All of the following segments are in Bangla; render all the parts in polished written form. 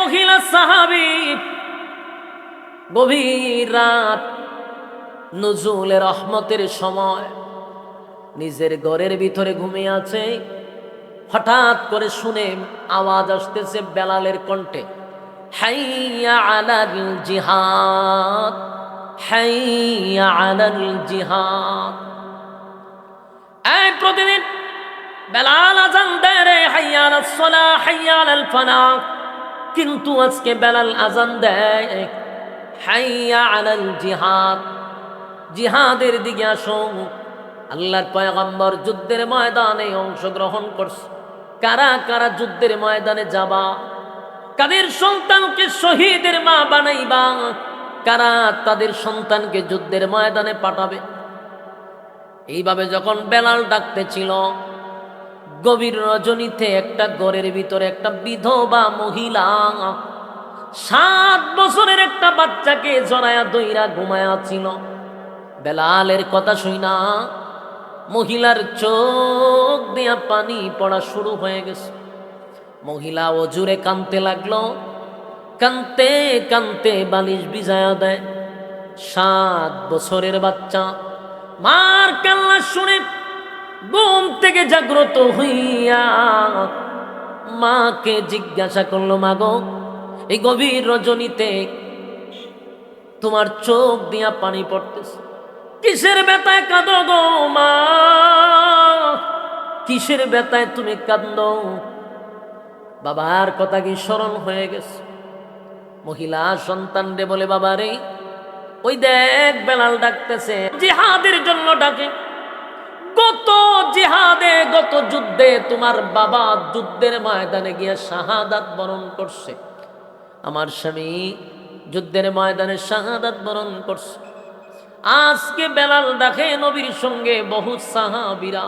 মহিলা সাহাবী গভীর রাত নুজুলে রহমতের সময় নিজের ঘরের ভিতরে ঘুমিয়ে আছে। হঠাৎ করে শুনে আওয়াজ আসতেছে বেলালের কণ্ঠে, হাইয়া আলাল জিহাদ, হাইয়া আলাল জিহাদ। এই প্রতিদিন বেলাল আযান দেয় রে, হাইয়া আলাস সালাহ, হাইয়া আলাল ফালাহ। কিন্তু আজকে বেলাল আযান দেয় হাইয়া আলাল জিহাদ, জিহাদের দিকে আসো। আল্লাহর পয়গম্বর যুদ্ধের ময়দানে অংশগ্রহণ করছে। কারা কারা যুদ্ধের ময়দানে যাবা? কাদের সন্তানকে শহীদের মা বানাইবা? কারা তাদের সন্তানকে যুদ্ধের ময়দানে পাঠাবে? এইভাবে যখন বেলাল ডাকতেছিল, গভীর রজনীতে একটা ঘরের ভিতরে একটা বিধবা মহিলা 7 বছরের একটা বাচ্চাকে জড়ায়া দইরা ঘুমায়া ছিল। বেলালের কথা শুনা মহিলার চোখ দিয়া পানি পড়া শুরু হয়ে গেছে। মহিলা অজুরে কাঁদতে লাগলো। কাঁদতে কাঁদতে বালিশ ভিজায়া দেয়। 7 বছরের বাচ্চা মার কান্না শুনে ঘুম থেকে জাগ্রত হইয়া মাকে জিজ্ঞাসা করলো, মা গো, এই গভীর রজনীতে তোমার চোখ দিয়া পানি পড়তেছে, কিসের ব্যথায় কাঁদো গো মা? কিসের ব্যথায় তুমি কাঁদো? বাবার কথা কি স্মরণ হয়ে গেছে? মহিলা সন্তান রে বলে, বাবা রে, ওই দেখ বেলাল ডাকতেছে, জিহাদের জন্য ডাকে। গত জিহাদে, গত যুদ্ধে তোমার বাবা যুদ্ধের ময়দানে গিয়ে শাহাদাত বরণ করছে। আমার স্বামী যুদ্ধের ময়দানে শাহাদাত বরণ করছে। আজকে বেলাল ডাকে নবীর সঙ্গে বহু সাহাবীরা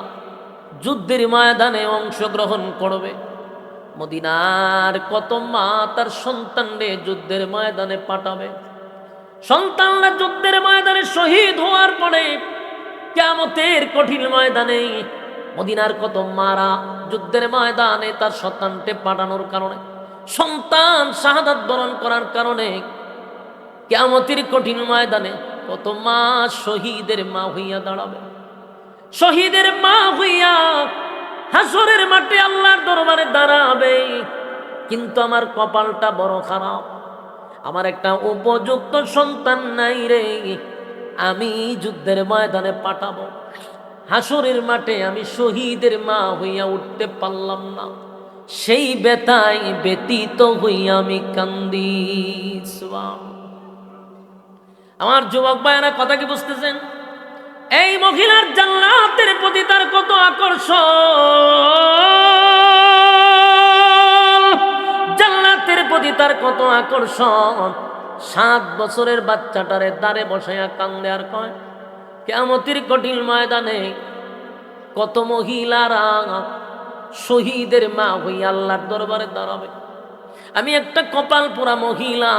যুদ্ধের ময়দানে অংশগ্রহণ করবে। মদিনার কত মা তার সন্তানরে যুদ্ধের ময়দানে পাঠাবে। সন্তানরা যুদ্ধের ময়দানে শহীদ হওয়ার পরে কিয়ামতের কঠিন ময়দানে মদিনার কত মারা যুদ্ধের ময়দানে তার সন্তানকে পাঠানোর কারণে, সন্তান শাহাদাত বরণ করার কারণে কিয়ামতের কঠিন ময়দানে কত মা শহীদের মা হইয়া দাঁড়াবে। শহীদের মা হইয়া হাসরের মাঠে আল্লাহর দরবারে দাঁড়াবে। কিন্তু আমার কপালটা বড় খারাপ, আমার একটা উপযুক্ত সন্তান নাই রে। আমি যুদ্ধের ময়দানে পাঠাবো, হাসরের মাঠে আমি শহীদের মা হইয়া উঠতে পারলাম না। সেই ব্যথায় ব্যতীত হইয়া আমি কান্দি। আমার যুবক ভাইয়েরা কথা কি বুঝতেছেন? এই মহিলার জান্নাতের প্রতি তার কত আকর্ষণ, জান্নাতের প্রতি তার কত আকর্ষণ। 7 বছরের বাচ্চাটারে দাঁড়ে বসাইয়া কান্দে আর কয়, কিয়ামতের কঠিন ময়দানে কত মহিলারা শহীদের মা হইয়া আল্লাহর দরবারে দাঁড়াবে। আমি একটা কপাল পোড়া মহিলা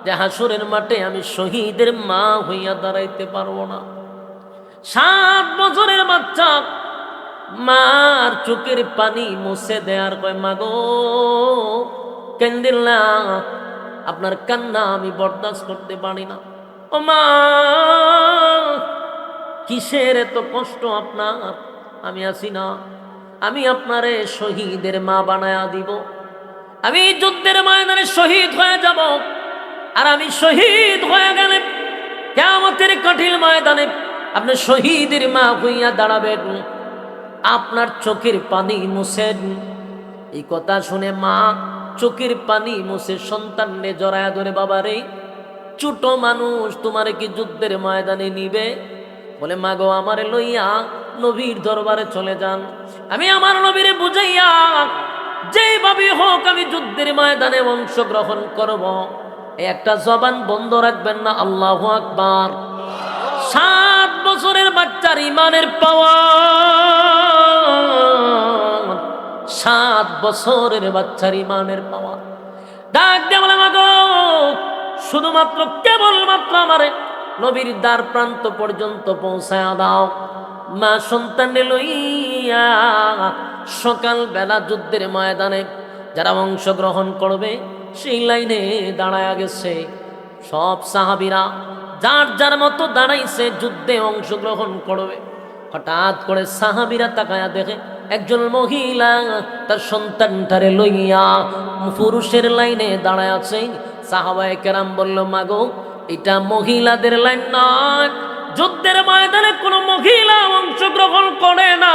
যে হাসরের মাঠে আমি শহীদের মা হইয়া দাঁড়াইতে পারবো না। 7 বছরের বাচ্চা মার চোখের পানি মুছে দেয়ার কয়, মা গো, কেন্দিল না, আপনার কান্না আমি বরদাস্ত করতে পারি না। ও মা, কিসের এত কষ্ট আপনার? আমি আছি না, আমি আপনারে শহীদের মা বানায়া দিব। আমি যুদ্ধের ময়দানে শহীদ হয়ে যাব। আর আমি শহীদ হয়ে গেলে কিয়ামতের কঠিন ময়দানে আপনি শহীদের মা হইয়া দাঁড়াবেন, আপনার চোখের পানি মুছেন। এই কথা শুনে মা চোখের পানি মুছে সন্তানরে জড়ায়া ধরে, বাবা রে, ছোট মানুষ তোমারে কি যুদ্ধের ময়দানে নিবে? বলে, মা গো, আমারে লইয়া নবীর দরবারে চলে যান। আমি আমার নবীরে বুঝাইয়া যেভাবে হোক আমি যুদ্ধের ময়দানে অংশগ্রহণ করব। একটা জবান বন্ধ রাখবেন না, আল্লাহু আকবার। 7 বছরের বাচ্চার ইমানের পাওয়ার, 7 বছরের বাচ্চার ইমানের পাওয়ার। ডাক দিয়ে বলে, মা গো, শুধুমাত্র কেবলমাত্র আমারে নবীর দ্বার প্রান্ত পর্যন্ত পৌঁছায়া দাও। মা সন্তানে লইয়া সকাল বেলা যুদ্ধের ময়দানে যারা অংশগ্রহণ করবে সেই লাইনে দাঁড়ায়া গেছে। সব সাহাবীরা যার যার মতো দাঁড়াইছে যুদ্ধে অংশগ্রহণ করবে। হঠাৎ করে সাহাবীরা তাকায়া দেখে একজন মহিলা তার সন্তানটারে লইয়া পুরুষের লাইনে দাঁড়ায় আছে। সাহাবায়ে কেরাম বলল, মাগো এটা মহিলাদের লাইন নয়, যুদ্ধের ময়দানে কোনো মহিলা অংশগ্রহণ করে না,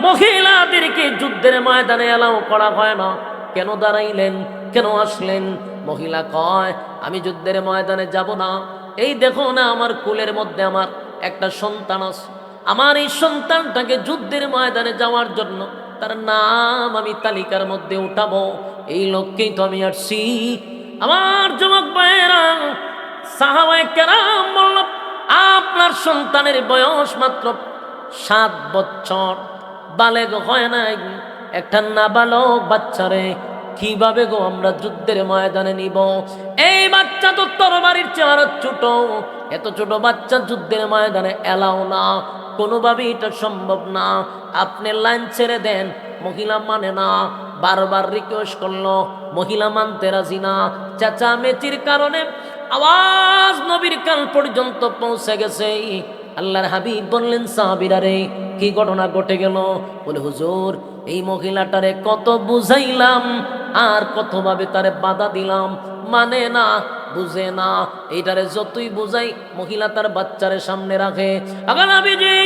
মহিলাদেরকে যুদ্ধের ময়দানে এলাও করা হয় না। কেন দাঁড়াইলেন, কেন আসলেন? মহিলা কয়, আমি যুদ্ধের ময়দানে যাব না, এই দেখো না আমার কোলের মধ্যে আমার একটা সন্তান আছে, আমার এই সন্তানটাকে যুদ্ধের ময়দানে যাওয়ার জন্য তার নাম আমি তালিকার মধ্যে উঠাবো, এই লক্ষ্যেই তো আমি আসছি। আমার যুবক ভাইয়েরা, সাহাবায়ে কেরাম বলল, আপনার সন্তানের বয়স মাত্র 7 বছর, বালেগ হয় নাই, একটা নাবালক বাচ্চারে কিভাবে গো আমরা যুদ্ধের ময়দানে নিব? এই বাচ্চা তো তরবারির চেয়ে আরো ছোট, এত ছোট বাচ্চা যুদ্ধের ময়দানে এলাও না, কোনোভাবেই এটা সম্ভব না, আপনি লাইন ছেড়ে দেন। মহিলা মানে না, বারবার রিকোয়েস্ট করলো, মহিলা মানতে রাজি না। চেঁচামেচির কারণে আওয়াজ নবীর কান পর্যন্ত পৌঁছে গেছে। আল্লাহর হাবিব বললেন, সাহাবীরা রে, কি ঘটনা ঘটে গেল? বলে, হুজুর এই মহিলাটারে কত বুঝাইলাম আর কতভাবে তারে বাধা দিলাম, মানে না, বুঝে না। এইটারে যতই বুঝাই মহিলা তার বাচ্চারে সামনে রাখে। আবার নবীজি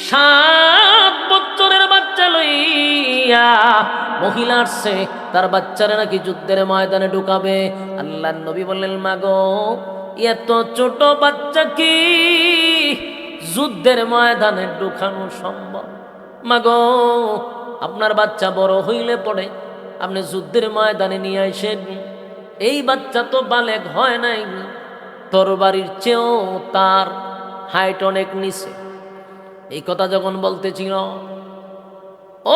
7 বছরের বাচ্চা লইয়া মহিলা আসছে, তার বাচ্চারে নাকি যুদ্ধের ময়দানে ঢুকাবে। আল্লাহর নবী বললেন, মাগো এত ছোট বাচ্চা কি যুদ্ধের ময়দানে ঢুকানো সম্ভব? মাগো আপনার বাচ্চা বড় হইলে পড়ে আপনি যুদ্ধের ময়দানে নিয়ে আসেন। এই বাচ্চা তো বালেগ হয় নাই, তরবারির চেয়েও তার হাইট অনেক নিচে। এই কথা যখন বলতেছিল,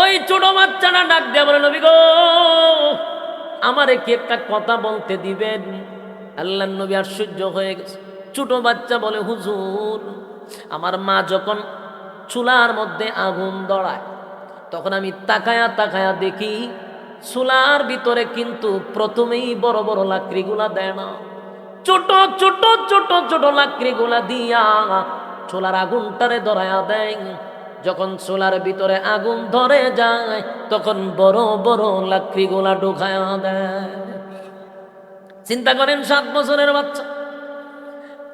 ওই ছোট বাচ্চাটা ডাক দিয়ে বলে, নবী গো আমারে কি একটা কথা বলতে দিবেন? আল্লাহর নবী আশ্চর্য হয়ে গেছে। ছোট বাচ্চা বলে, হুজুর আমার মা যখন চুলার মধ্যে আগুন ধরায় তখন আমি তাকায়া তাকায়া দেখি চুলার ভিতরে কিন্তু প্রথমেই বড় বড় লাকড়িগুলা দেয় না, ছোট ছোট ছোট ছোট লাকড়িগুলা দিয়া চুলার আগুনটারে ধরায়া দেয়। যখন চুলার ভিতরে আগুন ধরে যায় তখন বড় বড় লাকড়িগুলা ঢুকায়া দেয়। চিন্তা করেন, 7 বছরের বাচ্চা।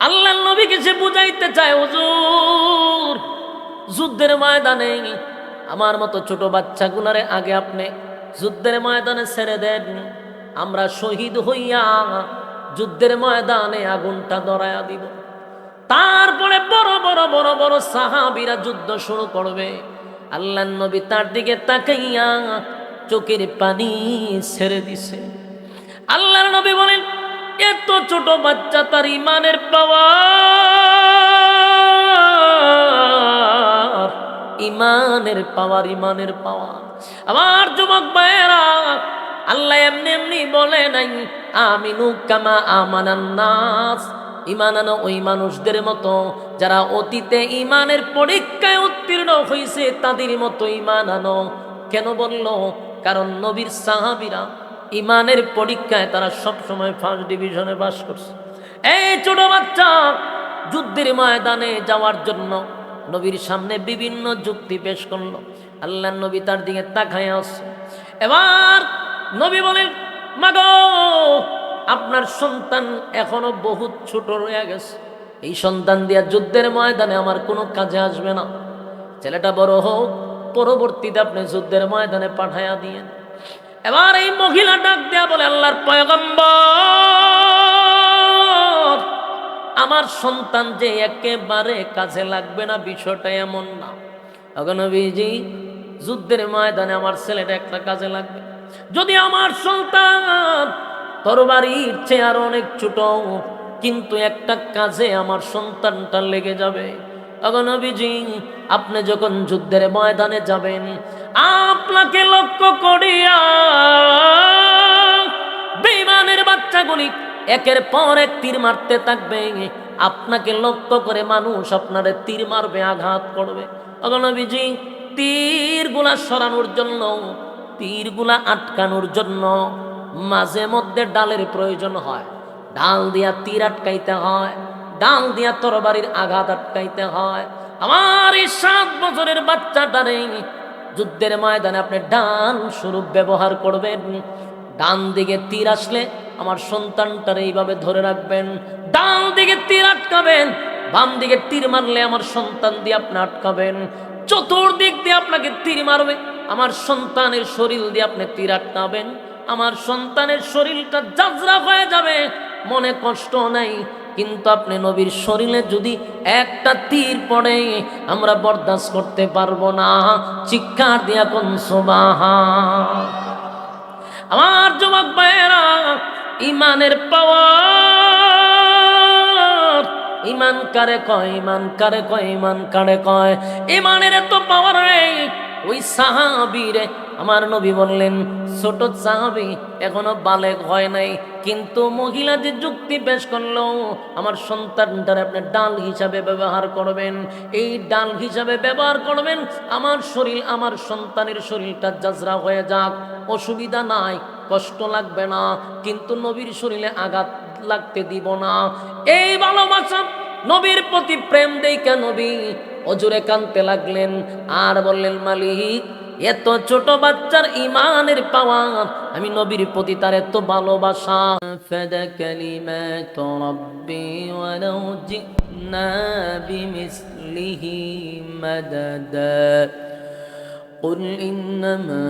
আল্লাহর নবীকে সে বুঝাইতে চায়, হুজুর যুদ্ধের ময়দানে আমার মতো ছোট বাচ্চাগুলারে আগে আপনি যুদ্ধের ময়দানে ছেড়ে দেন, আমরা শহীদ হইয়া যুদ্ধের ময়দানে আগুনটা ধরায়া দিব, তারপরে বড় বড় বড় বড় সাহাবীরা যুদ্ধ শুরু করবে। আল্লাহর নবী তার দিকে তাকাইয়া চোখের পানি ছেড়ে দিছে। আল্লাহর নবী বলেন, এত ছোট বাচ্চা তার ইমানের পাওয়ার, ইমানের পাওয়ার, ইমানের পাওয়ার। আমার যুবক ভাইয়েরা, আল্লাহ এমনি এমনি বলে নাই আমিনু কামা আমানান নাস, ইমান আনো ওই মানুষদের মতো যারা অতীতে ইমানের পরীক্ষায় উত্তীর্ণ হয়েছে, তাদের মতো ইমান আনো। কেন বলল? কারণ নবীর সাহাবীরা ইমানের পরীক্ষায় তারা সবসময় 1st ডিভিশনে পাস করছে। এই ছোট বাচ্চা যুদ্ধের ময়দানে যাওয়ার জন্য নবীর সামনে বিভিন্ন যুক্তি পেশ করলো। আল্লাহর নবী তার দিকে তাকায় আছে। এবার নবী বলেন, মাগো আপনার সন্তান এখনো বহুত ছোট রয়ে গেছে, এই সন্তান দিয়া যুদ্ধের ময়দানে আমার কোনো কাজে আসবে না। ছেলেটা বড় হোক, পরবর্তীতে আপনি যুদ্ধের ময়দানে পাঠাইয়া দিয়েন। এবার এই মহিলা ডাক দেয়া বলে, আল্লাহর পয়গম্বর আমার সন্তান যে একেবারে কাজে লাগবে না বিষয়টা এমন না। নবীজি যুদ্ধের ময়দানে আমার ছেলেটা একটা কাজে লাগবে। যদি আমার সন্তান তরবারির চেয়ে আর অনেক ছোট, কিন্তু একটা কাজে আমার সন্তানটা লেগে যাবে। নবীজি আপনি যখন যুদ্ধের ময়দানে যাবেন, আপনাকে লক্ষ্য করিয়া বেঈমানের বাচ্চাগুলি একের পর এক তীর মারতে থাকবে। আপনাকে লক্ষ্য করে মানুষ আপনারে তীর মারবে, আঘাত করবে। নবীজি তীরগুলা সরানোর জন্য তীরগুলা আটকানোর জন্য মাঝে মধ্যে ডালের প্রয়োজন হয়। ডাল দিয়া তীর আটকাইতে হয়, ডাল দিয়া তরবারির আঘাত আটকাইতে হয়। আমার এই 7 বছরের বাচ্চাটারে যুদ্ধের ময়দানে আপনি ডাল স্বরূপ ব্যবহার করবেন। ডান দিকে তীর আসলে আমার সন্তানটারে এইভাবে ধরে রাখবেন, ডান দিকে তীর আটকাবেন, বাম দিকে তীর মারলে আমার সন্তান দিয়ে আপনি আটকাবেন, চতুর্দিক দিয়ে আপনাকে তীর মারবে, আমার সন্তানের শরীর দিয়ে আপনি তীর আটকাবেন। আমার সন্তানের শরীরটা জাজরা হয়ে যাবে, মনে কষ্ট নাই, কিন্তু আপনি নবীর শরীরে যদি একটা তীর পড়ে আমরা বরদাস্ত করতে পারবো না। চিৎকার দিয়া কোন সুবহান। আমার যুবক ভাইয়েরা, ইমানের পাওয়ার, ইমান কারে কয়, ইমান কারে কয়, ইমান কারে কয়, ইমানের এত পাওয়ার রে। ওই সাহাবী রে আমার নবী বললেন, ছোট সাহাবী এখনো বালেগ হয় নাই, কিন্তু মহিলা যে যুক্তি পেশ করলো, আমার সন্তানটার আপনি ডাল হিসাবে ব্যবহার করবেন, এই ডাল হিসাবে ব্যবহার করবেন, আমার শরীর, আমার সন্তানের শরীরটা জাজরা হয়ে যাক, অসুবিধা নাই, কষ্ট লাগবে না, কিন্তু নবীর শরীরে আঘাত লাগতে দিব না। এই ভালোবাসা, নবীর প্রতি প্রেম দেইখা নবী অজুরে কানতে লাগলেন আর বললেন, মালিক এত ছোট বাচ্চার ইমানের পাওয়ার, আমি নবীর প্রতি তার এত ভালোবাসা। ফাদা কালিমাত রাব্বি ওয়ালাউ জিনা বিমিসলিহি মাদাদা কুল ইন্নামা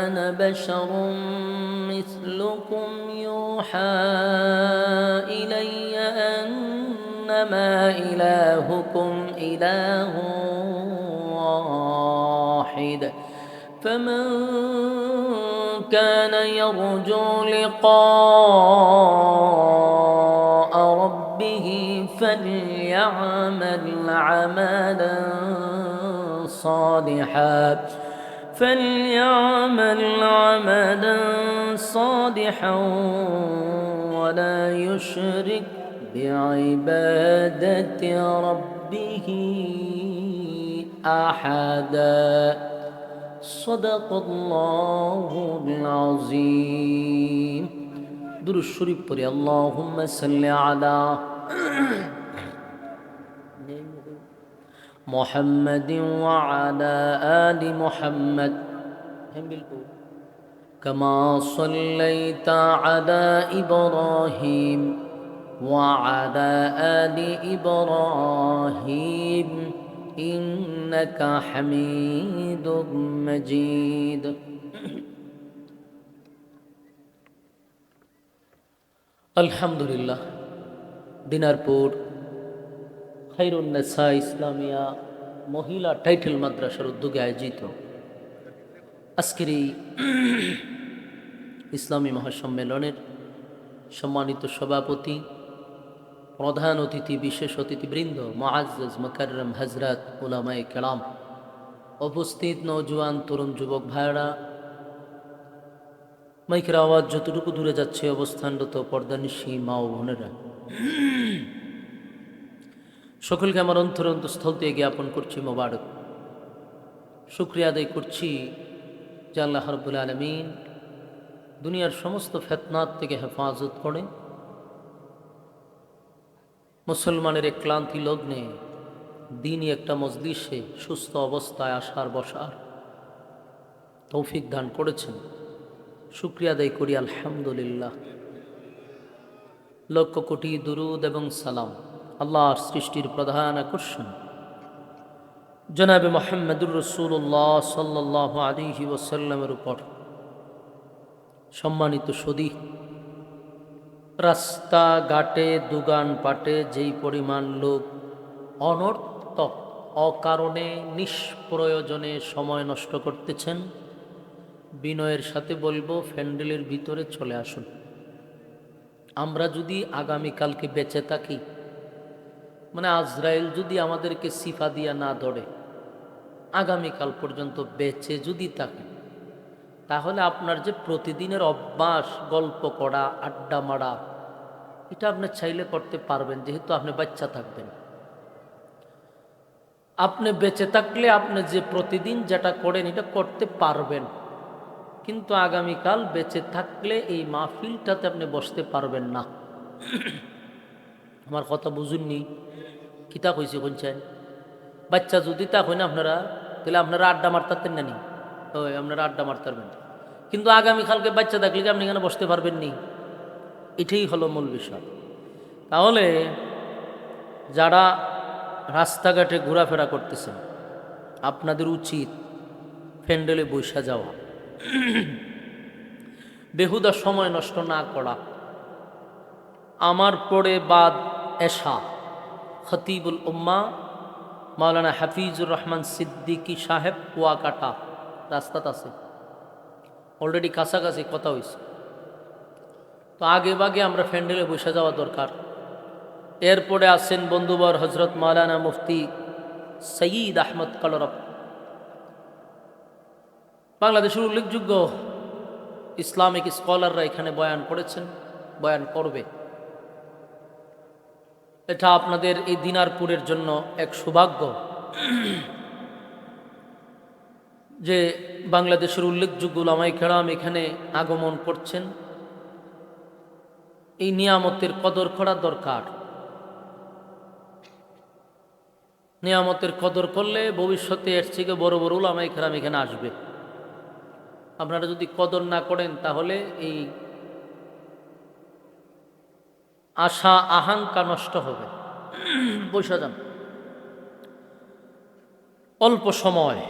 আনা বাশারুম মিসলুকুম ইউহা ইলাইয়া আন্নামা ইলাহুকুম ইলাহু ওয়াহিদ فمن كان يرجو لقاء ربه فليعمل عملا صالحا ولا يشرك بعبادة ربه أحدا صدق الله العظيم. দুরূদ শরীফ পড়ি, আল্লাহুম্মা সাল্লি আলা মুহাম্মাদিন ওয়া আলা আলি মুহাম্মাদ কামা সাল্লাইতা আলা ইব্রাহিম ওয়া আলা আলি ইব্রাহিম ইন্নাকা হামিদুম মাজিদ। আলহামদুলিল্লাহ, দিনারপুর খায়রুন্নেসা ইসলামিয়া মহিলা টাইটেল মাদ্রাসার উদ্যোগে আয়োজিত আজকের এই ইসলামী মহাসম্মেলনের সম্মানিত সভাপতি, প্রধান অতিথি, বিশেষ অতিথিবৃন্দ, মুআজ্জাজ মুকাররম হযরত উলামায়ে কেরাম, উপস্থিত নওজোয়ান তরুণ যুবক ভাইরা, মাইকের আওয়াজ যতটুকু দূরে যাচ্ছে অবস্থানরত পর্দানিশী মা ও বোনেরা, সকলকে আমার অন্তরস্থল থেকে জ্ঞাপন করছি মোবারক। শুকরিয়া আদায় করছি যে আল্লাহ রাব্বুল আলামিন দুনিয়ার সমস্ত ফিতনাত থেকে হেফাজত করে মুসলমানের এক ক্লান্তি লগ্নে দিনই একটা মজলিসে সুস্থ অবস্থায় আসার বসার তৌফিক দান করেছেন। শুকরিয়া আদায় করি আলহামদুলিল্লাহ। লক্ষ কোটি দুরুদ এবং সালাম আল্লাহর সৃষ্টির প্রধান আকর্ষণ জনাবে মুহাম্মদুর রাসূলুল্লাহ সাল্লাল্লাহু আলাইহি ওয়াসাল্লামের উপর। সম্মানিত সুধী, রাস্তাঘাটে দোকান পাটে যেই পরিমাণ লোক অনর্থক অকারণে নিষ্প্রয়োজনে সময় নষ্ট করতেছেন, বিনয়ের সাথে বলবো প্যান্ডেলের ভিতরে চলে আসুন। আমরা যদি আগামীকালকে বেঁচে থাকি, মানে আজরাইল যদি আমাদেরকে সিফা দিয়া না ধরে, আগামীকাল পর্যন্ত বেঁচে যদি থাকে, তাহলে আপনার যে প্রতিদিনের অভ্যাস গল্প করা, আড্ডা মারা, এটা আপনি চাইলে করতে পারবেন, যেহেতু আপনি বাচ্চা থাকবেন। আপনি বেঁচে থাকলে আপনি যে প্রতিদিন যেটা করেন এটা করতে পারবেন, কিন্তু আগামীকাল বেঁচে থাকলে এই মাহফিলটাতে আপনি বসতে পারবেন না। আমার কথা বুঝুননি? কিতা কইছি কোনছেন? বাচ্চা যদি তা হয় না আপনারা, তাহলে আপনারা আড্ডা মারতারতেন না নি? ওই আপনারা আড্ডা মারতারবেন, কিন্তু আগামীকালকে বাচ্চা থাকলে কি আপনি এখানে বসতে পারবেন নি? এটাই হলো মূল বিষয়। তাহলে যারা রাস্তাঘাটে ঘোরাফেরা করতেছেন, আপনাদের উচিত প্যান্ডেলে বৈশা যাওয়া, বেহুদা সময় নষ্ট না করা। আমার পরে বাদ এশা খতিবুল উম্মা মাওলানা হাফিজুর রহমান সিদ্দিকী সাহেব কুয়াকাটা রাস্তাত আছে, অলরেডি কাছাকাছি কথা হয়েছে। তো আগে বাগে আমরা প্যান্ডেলে বসে যাওয়া দরকার। এরপরে আছেন বন্ধুবর হজরত মাওলানা মুফতি সঈদ আহমদ কলরব, বাংলাদেশের উল্লেখযোগ্য ইসলামিক স্কলাররা এখানে বয়ান করেছেন, বয়ান করবে। এটা আপনাদের এই দিনারপুরের জন্য এক সৌভাগ্য যে বাংলাদেশের উল্লেখযোগ্য উলামায়ে কেরাম এখানে আগমন করছেন। এই নিয়ামতের কদর করা দরকার। নিয়ামতের কদর করলে ভবিষ্যতে এর থেকে বড় বড় উলামায়ে কেরাম এখানে আসবে। আপনারা যদি কদর না করেন তাহলে এই আশা আকাঙ্ক্ষা নষ্ট হবে। বসে যান। অল্প সময়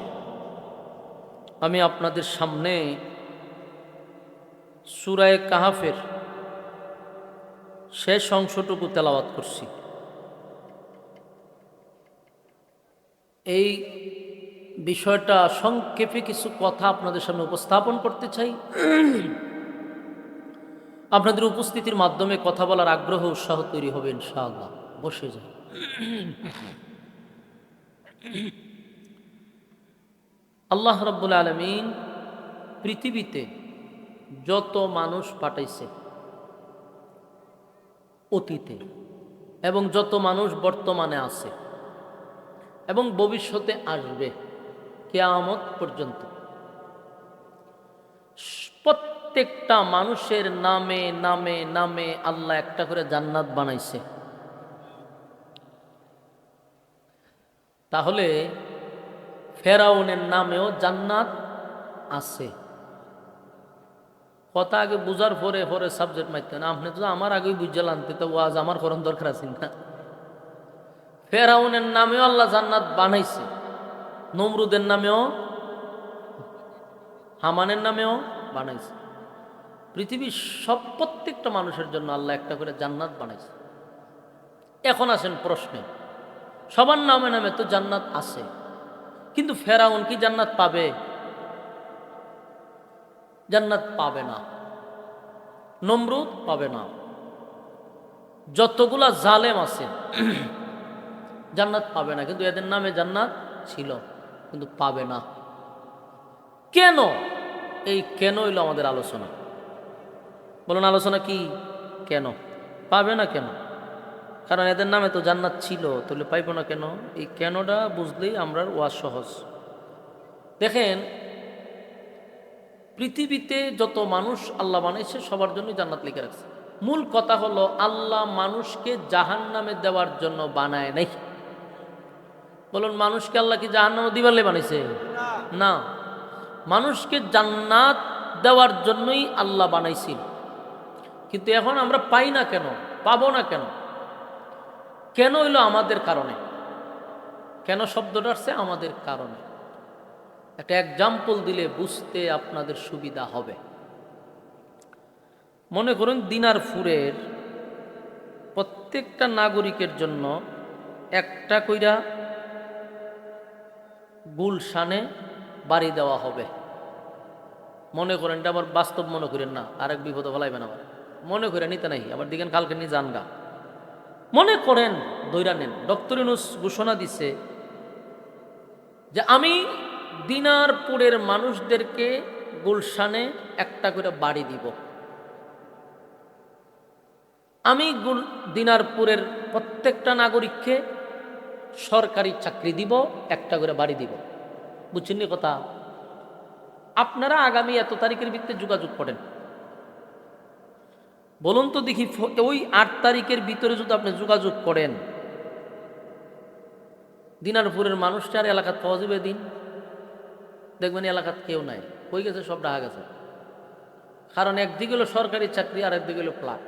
আমি আপনাদের সামনে সূরা কাহাফের শেষ অংশটুকু তেলাওয়াত করছি। এই বিষয়টা সংক্ষেপে কিছু কথা আপনাদের সামনে উপস্থাপন করতে চাই। আপনাদের উপস্থিতির মাধ্যমে কথা বলার আগ্রহ উৎসাহ তৈরি হবে ইনশাআল্লাহ। বসে যান। আল্লাহ রাব্বুল আলামিন পৃথিবীতে যত মানুষ পাঠাইছে অতীতে, এবং যত মানুষ বর্তমানে আছে এবং ভবিষ্যতে আসবে কিয়ামত পর্যন্ত, প্রত্যেকটা মানুষের নামে নামে নামে আল্লাহ একটা করে জান্নাত বানাইছে। তাহলে ফেরাউনের নামেও জান্নাত আছে। কথা আগে বুঝার পরে পরে সাবজেক্ট মারতে না, আপনি তো আমার আগেই বুঝে আনতে, তো ওয়াজ আমার করণ দরকার আছে না? ফেরাউনের নামেও আল্লাহ জান্নাত বানাইছে, নমরুদের নামেও, হামানের নামেও বানাইছে। পৃথিবীর প্রত্যেকটা মানুষের জন্য আল্লাহ একটা করে জান্নাত বানাইছে। এখন আসেন প্রশ্নে, সবার নামে নামে তো জান্নাত আছে, কিন্তু ফেরাউন কি জান্নাত পাবে? জান্নাত পাবে না। নমরুদ পাবে না। যতগুলা জালেম আছে জান্নাত পাবে না, কিন্তু এদের নামে জান্নাত ছিল, কিন্তু পাবে না। কেন? এই কেন হইল আমাদের আলোচনা। বলুন আলোচনা কি? কেন পাবে না? কেন? কারণ এদের নামে তো জান্নাত ছিল, তাহলে পাইব না কেন? এই কেনটা বুঝলেই আমরা ওয়াজ সহজ। দেখেন, পৃথিবীতে যত মানুষ আল্লাহ বানাইছে সবার জন্য জান্নাত লিখে রাখছে। মূল কথা হলো আল্লাহ মানুষকে জাহান্নামে দেওয়ার জন্য বানায় নাই। বলুন, মানুষকে আল্লাহ কি জাহান্নামে দিবারলে বানাইছে? না, মানুষকে জান্নাত দেওয়ার জন্যই আল্লাহ বানাইছিল। কিন্তু এখন আমরা পাই না কেন? পাবো না কেন? কেন হইল আমাদের কারণে। কেন শব্দটা আসছে? আমাদের কারণে। একটা এক্সাম্পল দিলে বুঝতে আপনাদের সুবিধা হবে। মনে করুন দিনারপুরের প্রত্যেকটা নাগরিকের জন্য একটা কইরা গুলশানে বাড়ি দেওয়া হবে। মনে করেন, এটা আবার বাস্তব মনে করেন না, আরেক বিপদে ফেলাইবেন। আবার মনে করে নিতে নাই, আবার দিকেন কালকে নিয়ে জানগা। মনে করেন, দৈরা নেন, ডক্টর ইউনূস ঘোষণা দিছে যে আমি দিনারপুরের মানুষদেরকে গুলশানে একটা করে বাড়ি দিব। আমি দিনারপুরের প্রত্যেকটা নাগরিককে সরকারি চাকরি দিব, একটা করে বাড়ি দিব। বুঝছেন নি কথা? আপনারা আগামী এত তারিখের ভিত্তিতে যোগাযোগ করেন, বলুন তো দেখি। ওই 8 তারিখের ভিতরে যদি আপনি যোগাযোগ করেন, দিনারপুরের মানুষটার এলাকাত পাওয়া যাবে দিন, দেখবেন এলাকাত কেউ নাই, হয়ে গেছে, সব ঢাকা গেছে। কারণ একদিকে হলো সরকারি চাকরি আর একদিকে হলো প্লাট,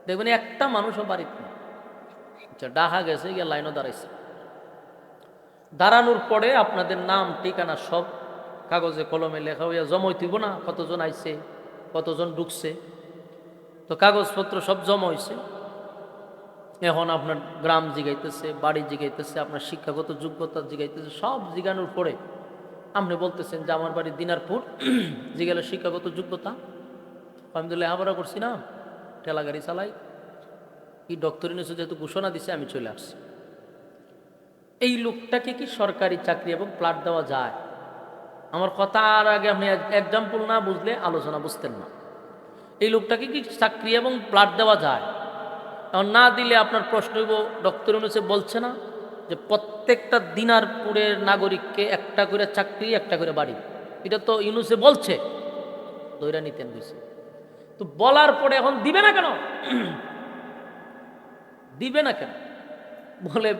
দেখবেন একটা মানুষও বাড়িতে না। আচ্ছা, ডাহা গেছে, গিয়ে লাইনও দাঁড়াইছে। দাঁড়ানোর পরে আপনাদের নাম ঠিকানা সব কাগজে কলমে লেখা হইয়া জমাই দিব না, কতজন আইছে, কতজন ঢুকছে, তো কাগজপত্র সব জমা হয়েছে। এখন আপনার গ্রাম জিগাইতেছে, বাড়ি জিগাইতেছে, আপনার শিক্ষাগত যোগ্যতা জিগাইতেছে, সব জিগানোর পরে আপনি বলতেছেন যে আমার বাড়ি দিনারপুর, জিগালে শিক্ষাগত যোগ্যতা, আমি তো লেখাপড়া করছি না, ঠেলা গাড়ি চালাই, কি ডক্টর ইউনূস যেহেতু ঘোষণা দিছে আমি চলে আসছি। এই লোকটাকে কি সরকারি চাকরি এবং প্লাট দেওয়া যায়? আমার কথা আর আগে আপনি এক্সাম্পল না বুঝলে আলোচনা বুঝতেন না। এই লোকটাকে কি চাকরি এবং প্লাট দেওয়া যায়? এখন না দিলে আপনার প্রশ্ন হইব, ডক্টর ইউনূসে বলছে না যে প্রত্যেকটা দিনারপুরের নাগরিককে একটা করে চাকরি, একটা করে বাড়ি? এটা তো ইউনূসে বলছে, দইরা নিতেন দিছে। তো বলার পরে এখন দিবে না কেন? দিবে না কেন? বলে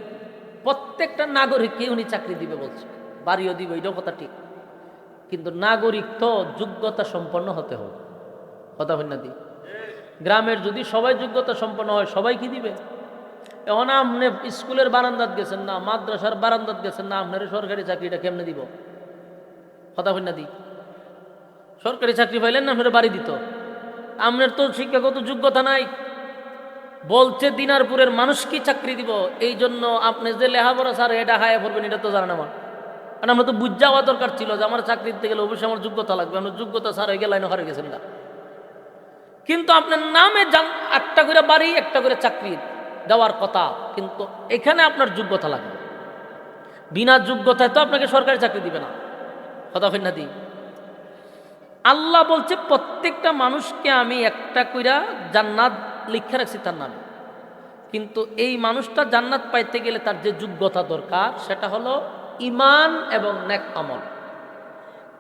প্রত্যেকটা নাগরিককে উনি চাকরি দিবে বলছে, বাড়িও দিবে, এটাও কথা ঠিক। কিন্তু নাগরিক তো যোগ্যতা সম্পন্ন হতে হবে, কথা হয় না দি? গ্রামের যদি সবাই যোগ্যতা সম্পন্ন হয়, সবাই কি দিবে? এখন আপনি স্কুলের বারান্দাত গেছেন না, মাদ্রাসার বারান্দাত গেছেন না, আপনার সরকারি চাকরিটা কেমনে দিব? কথা হয় না দি? সরকারি চাকরি পাইলেন না, আপনার বাড়ি দিত। আপনার তো শিক্ষাগত যোগ্যতা নাই, বলছে দিনারপুরের মানুষ কি চাকরি দিব। এই জন্য আপনি যে লেখাপড়া স্যার এটা হায়া পড়বেন, এটা তো জানেন আমার। কারণ আমরা তো বুঝ যাওয়া দরকার ছিল যে আমার চাকরি দিতে গেলে অবশ্যই আমার যোগ্যতা লাগবে, আমার যোগ্যতা স্যার হয়ে গেলে লাইনে হারে গেছেন না। কিন্তু আপনার নামে একটা করে বাড়ি, একটা করে চাকরি দেওয়ার কথা, কিন্তু এখানে আপনার যোগ্যতা লাগবে। বিনা যোগ্যতায় তো আপনাকে সরকারি চাকরি দিবে না, কথা হয় না দি? আল্লাহ বলছে প্রত্যেকটা মানুষকে আমি একটা কইরা জান্নাত লিখে রাখছি তার নামে। কিন্তু এই মানুষটা জান্নাত পাইতে গেলে তার যে যোগ্যতা দরকার সেটা হলো ঈমান এবং নেক আমল।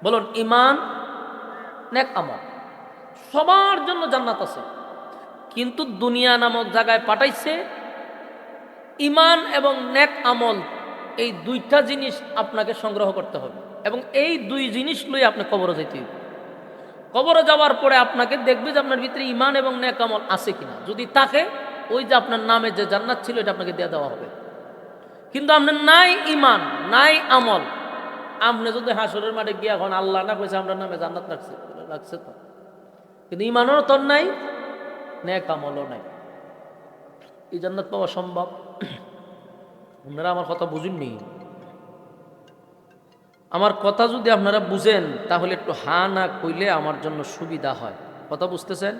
বলুন, ঈমান, নেক আমল। সবার জন্য জান্নাত আছে, কিন্তু দুনিয়া নামক জায়গায় পাঠাইছে ঈমান এবং নেক আমল, এই দুইটা জিনিস আপনাকে সংগ্রহ করতে হবে। এবং এই দুই জিনিস লই আপনি কবরে যেতে হবে। কবরে যাওয়ার পরে আপনাকে দেখবে যে আপনার ভিতরে ঈমান এবং নেক আমল আছে কিনা। যদি থাকে, ওই যে আপনার নামে যে জান্নাত ছিল এটা আপনাকে দিয়ে দেওয়া হবে। কিন্তু আপনার নাই ঈমান, নাই আমল, আপনি যদি হাসরের মাঠে গিয়ে এখন আল্লাহ না কইছে আমরা নামে জান্নাত লাগছে তো, কিন্তু ঈমানও তোর নাই, নেক আমলও নাই, এই জান্নাত পাওয়া সম্ভব? আপনারা আমার কথা বুঝেননি। আমার কথা যদি আপনারা বুঝেন তাহলে একটু হা না কইলে আমার জন্য সুবিধা হয়। কথা বুঝতেছেন?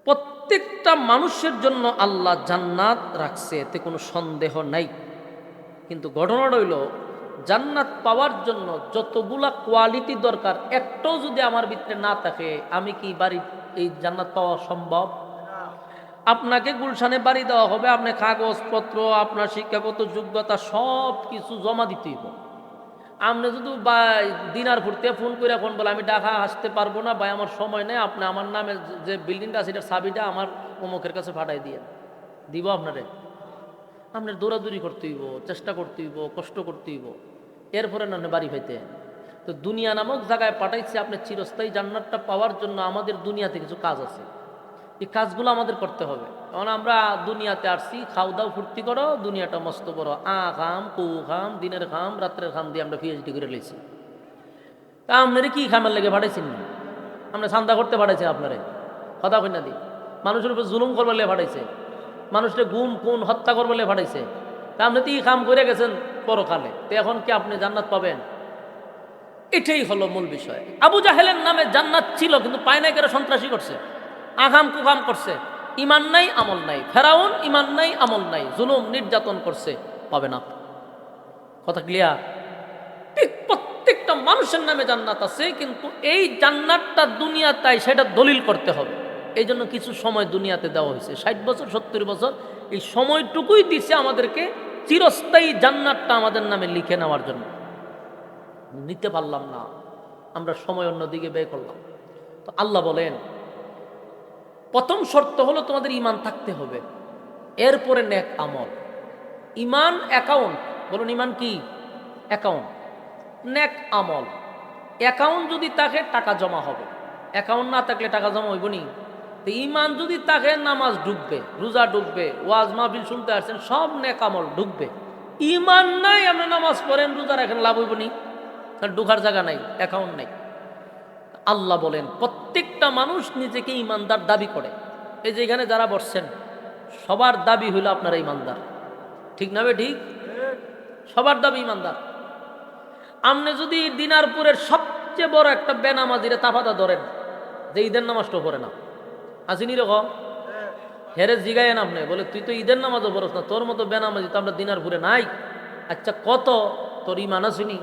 প্রত্যেকটা মানুষের জন্য আল্লাহ জান্নাত রাখছে, এতে কোনো সন্দেহ নাই। কিন্তু ঘটনাটা হইল, জান্নাত পাওয়ার জন্য যতগুলা কোয়ালিটি দরকার একটাও যদি আমার ভিতরে না থাকে, আমি কি বাড়ি এই জান্নাত পাওয়া সম্ভব? আপনাকে গুলশানে বাড়ি দেওয়া হবে, আপনি কাগজপত্র, আপনার শিক্ষাগত যোগ্যতা সব কিছু জমা দিতে হবে। আপনি যদি দিনারপুর থেকে ফোন করে এখন বলে আমি ঢাকা আসতে পারবো না ভাই, আমার সময় নেই, আপনি আমার নামে যে বিল্ডিংটা আছে এটার চাবিটা আমার অমুকের কাছে পাঠাই দিয়ে দিব আপনারে। আপনার দৌড়াদৌড়ি করতে হইব, চেষ্টা করতে হইব, কষ্ট করতে হইব, এরপরে না বাড়ি পাইতে। তো দুনিয়া নামক জায়গায় পাঠাইছে আপনি চিরস্থায়ী জান্নাতটা পাওয়ার জন্য। আমাদের দুনিয়াতে কিছু কাজ আছে, এই কাজগুলো আমাদের করতে হবে। কারণ আমরা দুনিয়াতে আসছি, খাও দাও ফুর্তি করো, দুনিয়াটা মস্ত বড়, খাম কু খাম, দিনের খাম রাত্রের খাম দিয়ে আমরা পিএইচডি করে লেছি। তা আপনারে কি খামের লেগে পাঠাইছেন না? আমরা চান্দা করতে পাঠাইছে আপনারে, কথা কই না দি? মানুষের উপর জুলুম করবার লেগে পাঠাইছে, মানুষকে গুম খুন হত্যা করবার লেগে পাঠাইছে। তা আপনি তো ই খাম করে গেছেন পরকালে, তো এখন কি আপনি জান্নাত পাবেন? এটাই হলো মূল বিষয়। আবু জাহেলের নামে জান্নাত ছিল, কিন্তু পায় নাই, কেন? সন্ত্রাসী করছে, আগাম কুকাম করছে, ইমান নাই আমল নাই। ফেরাউন ইমান নাই আমল নাই, জুলুম নির্যাতন করছে, পাবে না। কথা ক্লিয়ার? ঠিক প্রত্যেকটা মানুষের নামে জান্নাত আছে, কিন্তু এই জান্নাতটা দুনিয়াতে সেটা দলিল করতে হবে। এই জন্য কিছু সময় দুনিয়াতে দেওয়া হয়েছে, 60 বছর 70 বছর এই সময়টুকুই দিছে আমাদেরকে চিরস্থায়ী জান্নাতটা আমাদের নামে লিখে নেওয়ার জন্য। নিতে পারলাম না, আমরা সময় অন্যদিকে ব্যয় করলাম। তো আল্লাহ বলেন প্রথম শর্ত হলো তোমাদের ঈমান থাকতে হবে, এরপরে নেক আমল। ঈমান অ্যাকাউন্ট, বলুন ঈমান কি? অ্যাকাউন্ট। নেক আমল, অ্যাকাউন্ট যদি থাকে টাকা জমা হবে, অ্যাকাউন্ট না থাকলে টাকা জমা হইব নি? তো ঈমান যদি থাকে নামাজ ঢুকবে, রোজা ঢুকবে, ওয়াজ মাহফিল শুনতে আসছেন, সব নেক আমল ঢুকবে। ঈমান নাই, আপনি নামাজ পড়েন রোজা রাখেন, লাভ হইব নি? ঢুকার জায়গা নাই, অ্যাকাউন্ট নাই। আল্লাহ বলেন প্রত্যেকটা মানুষ নিজেকে ঈমানদার দাবি করে। এই যে এখানে যারা বসছেন সবার দাবি হইল আপনারা ঈমানদার, ঠিক না? ঠিক, সবার দাবি ঈমানদার। আপনি যদি দিনারপুরের সবচেয়ে বড় একটা বেনামাজিরে তাফাতা ধরেন যে ঈদের নামাজটা পড়ে না, আসেনি রকম, হেরে জিগায়েন আপনি, বলে তুই তো ঈদের নামাজও পড়স না, তোর মতো বেনামাজি তো আমরা দিনারপুরে নাই। আচ্ছা কত তোর ঈমান আসেনি?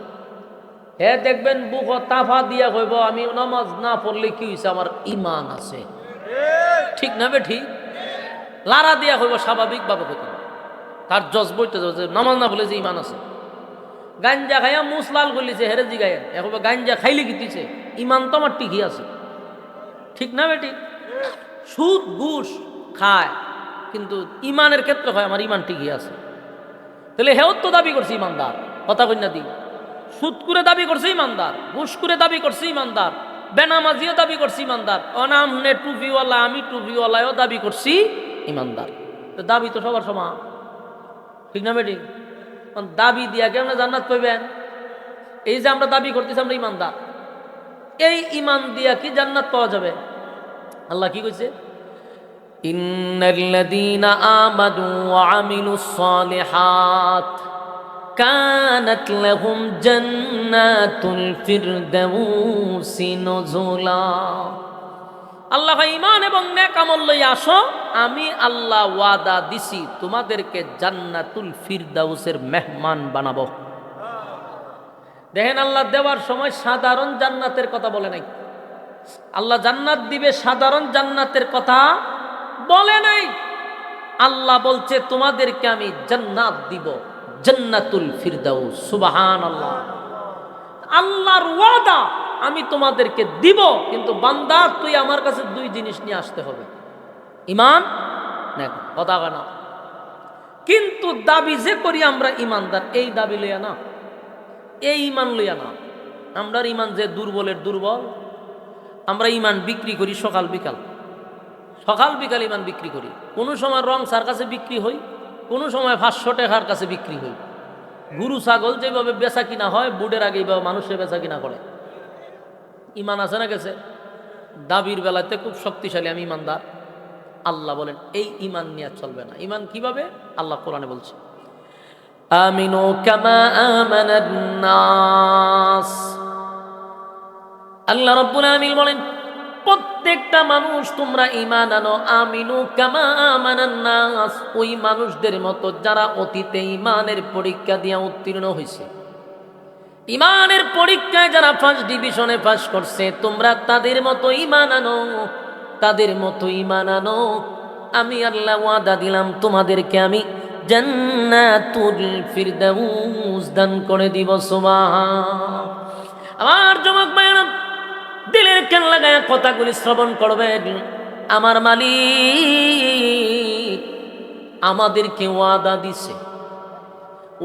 হে দেখবেন বুক তাফা দিয়া কইব আমি নামাজ না পড়লে কি হয়েছে, আমার ঈমান আছে, ঠিক না? ঠিক, লারা দিয়া কইব স্বাভাবিকভাবে কইত, তার জজবইতে নামাজ না বলে যে ঈমান আছে। গাঞ্জা খাইয়া মুসলাল বলিছে, হেরে জিগায় এখন গাঞ্জা খাইলে কিতিছে, ঈমান তো আমার ঠিকই আছে, ঠিক না? ঠিক, সুদ ঘুষ খায় কিন্তু ঈমানের ক্ষেত্রে হয় আমার ঈমান ঠিকই আছে। তাহলে হেও তো দাবি করছে ঈমানদার, কথা কন্যা দি, সুদ করে দাবি করছে ঈমানদার, ঘুষ করে দাবি করছে ঈমানদার, বেনামাজিও দাবি করছে ঈমানদার, অনামনে টুপিওয়ালা আমি টুপিওয়ালাও দাবি করছি ঈমানদার। তো দাবি তো সবার সমান, ঠিক না? ঠিক, দাবি দিয়া কেন জান্নাত পাইবেন? এই যে আমরা দাবি করতেছি আমরা ঈমানদার, এই ঈমান দিয়া কি জান্নাত পাওয়া যাবে? আল্লাহ কি কইছে? ইন্নাল্লাযীনা আমানু ওয়া আমিলুস সালিহাত কানাত লাহুম জান্নাতুল ফিরদাউসি নুজুলা। আল্লাহ ঈমান এবং নেক আমল লইয়া আসো, আমি আল্লাহ ওয়াদা দিছি তোমাদেরকে জান্নাতুল ফিরদাউসের মেহমান বানাবো। দেখেন আল্লাহ দেওয়ার সময় সাধারণ জান্নাতের কথা বলে নাই। আল্লাহ জান্নাত দিবে সাধারণ জান্নাতের কথা বলে নাই। আল্লাহ বলছে তোমাদেরকে আমি জান্নাত দিব, জান্নাতুল ফিরদাউস। সুবহানাল্লাহ, আল্লাহর ওয়াদা আমি তোমাদেরকে দিব, কিন্তু বান্দা তুই আমার কাছে দুই জিনিস নিয়ে আসতে হবে, ঈমান নেক, কথা না। কিন্তু দাবি যে করি আমরা ঈমানদার, এই দাবি লইয়া না, এই ঈমান লইয়া না। আমরা ঈমান যে দুর্বলের দুর্বল, আমরা ঈমান বিক্রি করি সকাল বিকাল, সকাল বিকাল ঈমান বিক্রি করি। কোনো সময় রং সার কাছে বিক্রি হই, কোনো সময় 500 টাকার কাছে বিক্রি হই। গরু ছাগল যেভাবে বেচা কিনা হয়, বুডের আগে এইভাবে মানুষের বেচা কিনা করে। ঈমান আছে না গেছে? দাবির বেলাতে খুব শক্তিশালী, আমি ঈমানদার। আল্লাহ বলেন এই ঈমান নিয়ে চলবে না। ঈমান কিভাবে? আল্লাহ কোরআনে বলছে আমিনু কামা আমানান নাস। আল্লাহ রাব্বুল আলামিন বলেন প্রত্যেকটা মানুষ তোমরা ঈমান আনো, আমিনু কামা আমানান নাস, ওই মানুষদের মতো যারা অতীতে ঈমানের পরীক্ষা দিয়ে উত্তীর্ণ হয়েছে, ঈমানের পরীক্ষায় যারা ফার্স্ট ডিভিশনে পাস করছে, তোমরা তাদের মতো ঈমান আনো, তাদের মতো ঈমান আনো। আমি আল্লাহ ওয়াদা দিলাম তোমাদেরকে আমি জান্নাতুল ফিরদাউস দান করে দিব। সুবহান। আমার যুবক ভাইরা দিলের কান লাগায় কথাগুলি শ্রবণ করবেন। আমার মালিক আমাদেরকে ওয়াদা দিছে,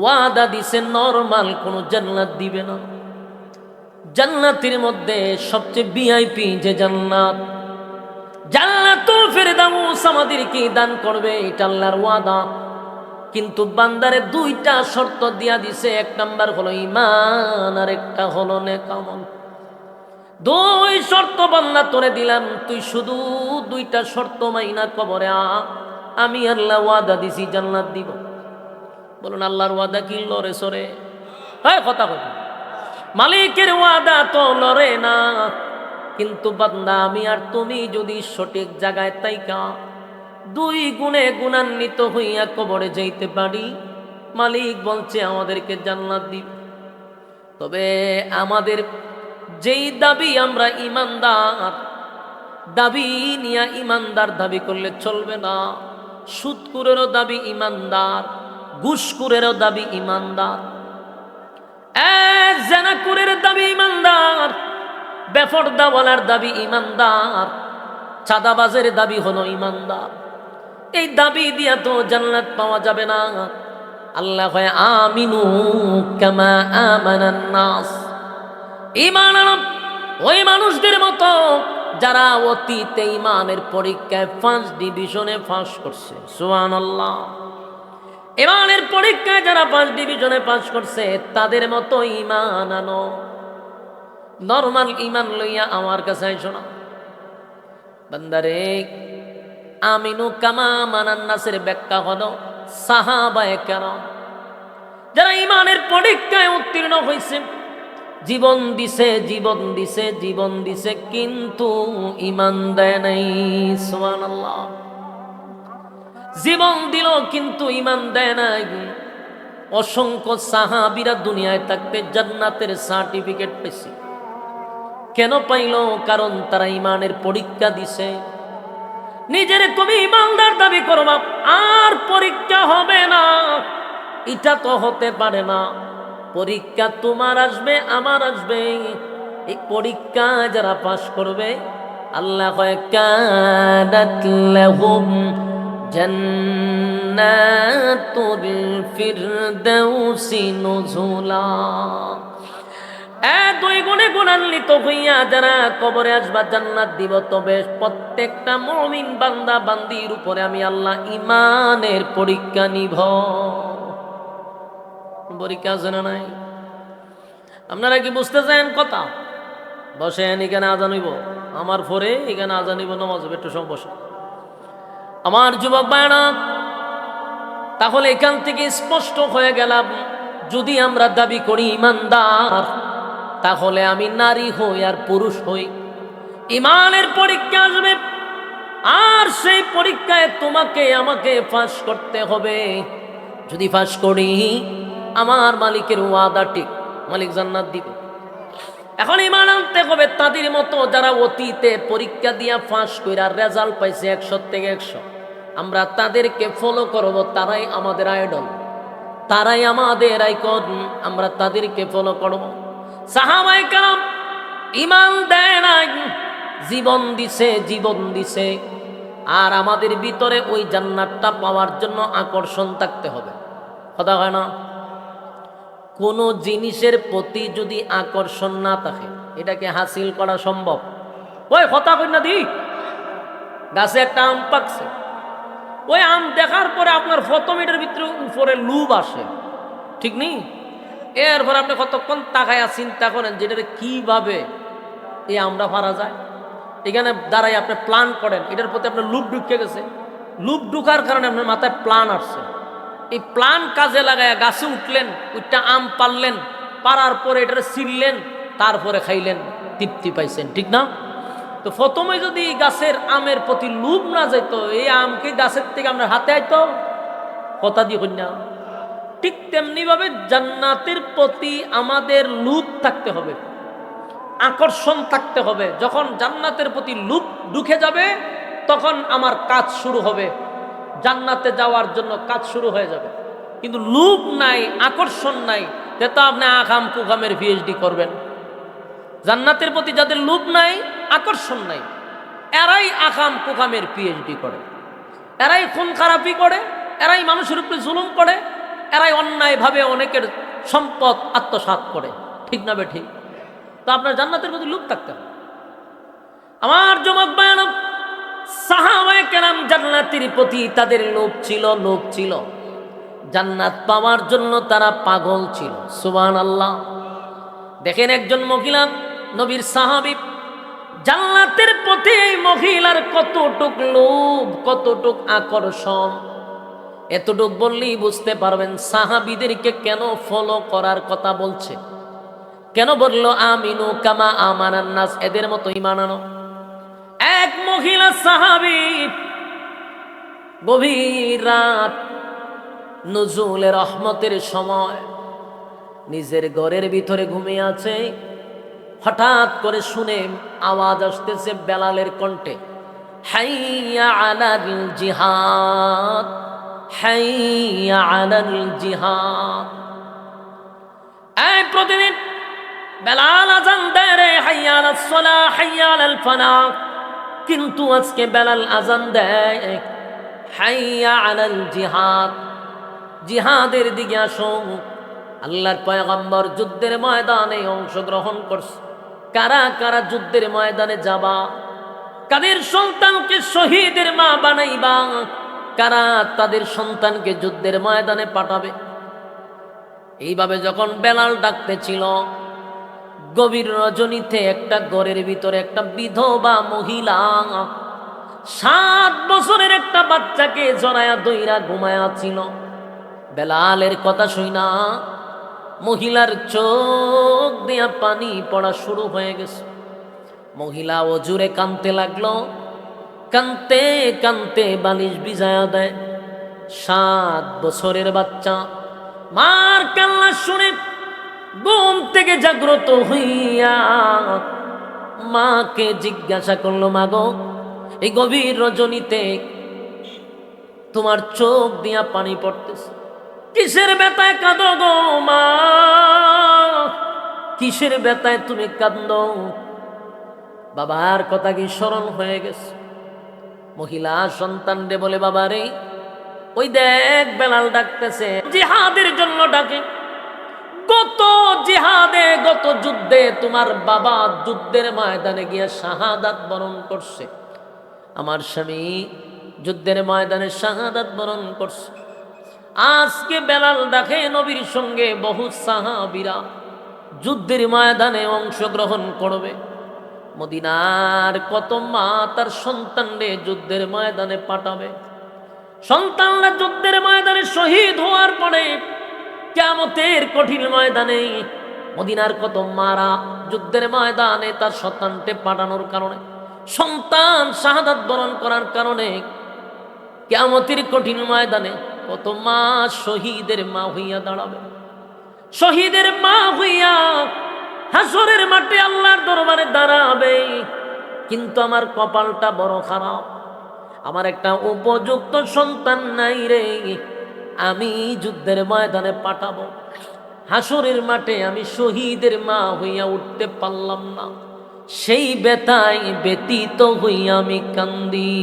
ওয়াদা দিছে নরমাল কোন জান্নাত দিবে না। জান্নাতের মধ্যে সবচেয়ে ভিআইপি যে জান্নাত, জান্নাতুল ফিরদাউস আমাদেরকে দান করবে, এটা আল্লাহর ওয়াদা। কিন্তু বান্দারে দুইটা শর্ত দিয়া দিছে, এক নাম্বার হলো ঈমান আর একটা হলো নেক আমল। দুই শর্ত বান্দা তোরে দিলাম, তুই শুধু দুইটা শর্ত মাইনা কবরে আ, আমি আল্লাহ ওয়াদা দিছি জান্নাত দিব। বলুন আল্লাহর ওয়াদা কি লড়ে সরে? হ্যাঁ, কথা কথা, মালিকের ওয়াদা তো লড়ে না। কিন্তু বান্দা আমি আর তুমি যদি সঠিক জায়গায় তাইকা দুই গুণে গুণান্বিত হইয়া কবরে যাইতে পারি, মালিক বলছে আমাদেরকে জান্নাত দিবে। তবে আমাদের যেই দাবি আমরা ঈমানদার, দাবি নিয়ে ঈমানদার দাবি করলে চলবে না। সুদকুরেরও দাবি ইমানদার, ঘুষকুরেরও দাবি ইমানদার, জেনাকুরের দাবি ইমানদার, বেপরদাওয়ালার দাবি ইমানদার, চাঁদাবাজের দাবি হলো ইমানদার। এই দাবি দিয়া তো জান্নাত পাওয়া যাবে না। আল্লাহ কয় আমিনু কামা আমানান নাস, ঈমান আনো ওই মানুষদের মতো যারা অতীতে ঈমানের পরীক্ষায় 5 ডিভিশনে পাস করছে। সুবহানাল্লাহ। ঈমানের পরীক্ষায় যারা 5 ডিভিশনে পাস করছে তাদের মতো ঈমান আনো। নরমাল ঈমান লইয়া আমার কাছে আইসো না বান্দারে। আমিনু কামা আমানান নাসের ব্যাখ্যা হলো সাহাবায়ে কেরাম যারা ঈমানের পরীক্ষায় উত্তীর্ণ হয়েছে, জীবন দিছে জীবন দিছে জীবন দিছে, কিন্তু ঈমান দেয় নাই। সুবহানাল্লাহ। জীবন দিল কিন্তু ঈমান দেয় নাই। অসংখ্য সাহাবীরা দুনিয়ায় থাকতে জান্নাতের সার্টিফিকেট পেয়েছে। কেন পাইল? কারণ তারা ঈমানের পরীক্ষা দিছে। নিজের তুমি ঈমানদার দাবি করবা আর পরীক্ষা হবে না, এটা তো হতে পারে না। পরীক্ষা তোমার আসবে, আমার আসবে। এই পরীক্ষা যারা পাস করবে, আল্লাহ কয় কানাত লাহুম জান্নাতুল ফিরদাউসি নুজুলা। 2 গুণে গুণান্বিত হইয়া যারা কবরে আসবা জান্নাত দিব। তবে প্রত্যেকটা মুমিন বান্দা বান্দির উপরে আমি আল্লাহ ঈমানের পরীক্ষা নিব। পরীক্ষা জানা নাই? আপনারা কি বুঝতে চান কথা? বসেন, এখানে আজান হইব আমার পরে, এখানে আজান হইব, নামাজ হবে, একটু সময় বসে। আমার যুবক ভাইরা, তাহলে এখান থেকে স্পষ্ট হয়ে গেলাম, যদি আমরা দাবি করি ঈমানদার, তাহলে আমি নারী হই আর পুরুষ হই, ঈমানের পরীক্ষা আসবে। আর সেই পরীক্ষায় তোমাকে আমাকে পাস করতে হবে। যদি পাস করি, আমার মালিকের ওয়াদা ঠিক, মালিক জান্নাত দিবে। এখন ঈমান আনতে হবে তাদের মতো যারা অতীতে পরীক্ষা দিয়া পাস কইরা রেজাল্ট পাইছে 100 থেকে 100। আমরা তাদেরকে ফলো করব, তারাই আমাদের আইডল, তারাই আমাদের আইকন, আমরা তাদেরকে ফলো করব। সাহাবায়ে কেরাম ঈমান দেয় না, জীবন দিছে জীবন দিছে। আর আমাদের ভিতরে ওই জান্নাতটা পাওয়ার জন্য আকর্ষণ থাকতে হবে। কথা হয় না? কোনো জিনিসের প্রতি যদি আকর্ষণ না থাকে, এটাকে হাসিল করা সম্ভব? ওই কথা কই না দি, গাছে একটা আম পাকছে, ওই আম দেখার পরে আপনার প্রথম এটার ভিতরে উপরে লুভ আসে, ঠিক নেই? এরপর আপনি কতক্ষণ তাকায়া চিন্তা করেন যে এটা কিভাবে এই আমরা পারা যায়। এখানে দাঁড়াই আপনি প্ল্যান করেন, এটার প্রতি আপনার লুভ ঢুকে গেছে। লুভ ঢুকার কারণে আপনার মাথায় প্ল্যান আসছে। এই প্ল্যান কাজে লাগায়া গাছে উঠলেন, ওইটা আম পারলেন, পারার পরে এটা ছিঁড়লেন, তারপরে খাইলেন, তৃপ্তি পাইছেন, ঠিক না? তো প্রথমে যদি গাছের আমের প্রতি লুভ না যেত, এই আমকে গাছের থেকে আমরা হাতে আইতো, কথা দিয়ে কন্যা। ঠিক তেমনি ভাবে জান্নাতের প্রতি আমাদের লুভ থাকতে হবে, আকর্ষণ থাকতে হবে। যখন জান্নাতের প্রতি লুভ ঢুকে যাবে, তখন আমার কাজ শুরু হবে, জান্নাতে যাওয়ার জন্য কাজ শুরু হয়ে যাবে। কিন্তু লুভ নাই, আকর্ষণ নাই, তো আপনি আকাম কুকামের পিএইচডি করবেন। জান্নাতের প্রতি যাদের লুভ নাই, আকর্ষণ নাই, এরাই আকাম কুকামের পিএইচডি করে, এরাই খুন খারাপি করে, এরাই মানুষের উপরে জুলুম করে, এরাই অন্যায়ভাবে অনেকের সম্পদ আত্মসাৎ করে, ঠিক না বে ঠিক? তো আপনার জান্নাতের প্রতি লুভ থাকতে হবে। আমার যুবক ভাইরা, সাহাবায়ে কেরাম জান্নাতের প্রতি তাদের লোভ ছিল, লোভ ছিল। জান্নাত পাওয়ার জন্য তারা পাগল ছিল। সুবহানাল্লাহ। দেখেন একজন মহিলা, নবীর সাহাবী, জান্নাতের প্রতি এই মহিলার কতটুক লোভ, কতটুক আকর্ষণ। এতটুক বললেই বুঝতে পারবেন সাহাবীদেরকে কেন ফলো করার কথা বলছে, কেন বললো আমিনু কামা আমানান নাস, এদের মতো ঈমান আনো। এক মহিলা সাহাবী গভীর রাত, নুজুলে রহমতের সময়, নিজের ঘরের ভিতরে ঘুমিয়ে আছে। হঠাৎ করে শুনে আওয়াজ আসতেছে বেলালের কণ্ঠে, হাইয়া আলাল জিহাদ, হাইয়া আলাল জিহাদ। এই প্রতিদিন বেলাল আযান দেয় রে, হাইয়া আলাস সালাহ, হাইয়া আলাল ফালাহ। কিন্তু আজকে বেলাল আযান দেয় হাইয়া আলাল জিহাদ, জিহাদের দিকে আসো। আল্লাহর পয়গম্বর যুদ্ধের ময়দানে অংশগ্রহণ করছে। কারা কারা যুদ্ধের ময়দানে যাবা? কাদের সন্তানকে শহীদের মা বানাইবা? কারা তাদের সন্তানকে যুদ্ধের ময়দানে পাঠাবে? এইভাবে যখন বেলাল ডাকতেছিল, গভীর রজনীতে একটা ঘরের ভিতরে একটা বিধবা মহিলা 7 বছরের একটা বাচ্চাকে জড়ায়া দইরা ঘুমায়া ছিল। বেলালের কথা শুনা মহিলার চোখ দিয়া পানি পড়া শুরু হয়ে গেছে। মহিলা অজুরে কাঁদতে লাগলো। কাঁদতে কাঁদতে বালিশ ভিজায়া দেয়। 7 বছরের বাচ্চা মার কান্না শুনে ঘুম থেকে জাগ্রত হইয়া মাকে জিজ্ঞাসা করলো, মাগো এই গভীর রজনীতে তোমার চোখ দিয়া পানি পড়তেছে, কিসের ব্যথায় কাঁদো গো মা? কিসের ব্যথায় তুমি কাঁদো? বাবার কথা কি স্মরণ হয়ে গেছে? মহিলা সন্তান রে বলে, বাবা রে ওই দেখ বেলাল ডাকতেছে, জিহাদের জন্য ডাকে। গত জিহাদে, গত যুদ্ধে তোমার বাবা যুদ্ধের ময়দানে গিয়ে শাহাদাত বরণ করছে। আমার স্বামী যুদ্ধের ময়দানে শাহাদাত বরণ করছে। আজকে বেলাল ডাকে নবীর সঙ্গে বহু সাহাবীরা যুদ্ধের ময়দানে অংশগ্রহণ করবে। মদিনার কত মা তার সন্তানরে যুদ্ধের ময়দানে পাঠাবে। সন্তানরা যুদ্ধের ময়দানে শহীদ হওয়ার পরে কিয়ামতের কঠিন ময়দানে মদিনার কত মারা যুদ্ধের ময়দানে তার সন্তানকে পাঠানোর কারণে, সন্তান শাহাদাত বরণ করার কারণে কিয়ামতের কঠিন ময়দানে কত মা শহীদের মা হইয়া দাঁড়াবে। শহীদের মা হইয়া হাসরের মাঠে আল্লাহর দরবারে দাঁড়াবে। কিন্তু আমার কপালটা বড় খারাপ, আমার একটা উপযুক্ত সন্তান নাই রে। আমি যুদ্ধের ময়দানে পাঠাবো, হাসরের মাঠে আমি শহীদের মা হইয়া উঠতে পারলাম না। সেই ব্যথায় ব্যতীত হইয়া আমি কান্দি।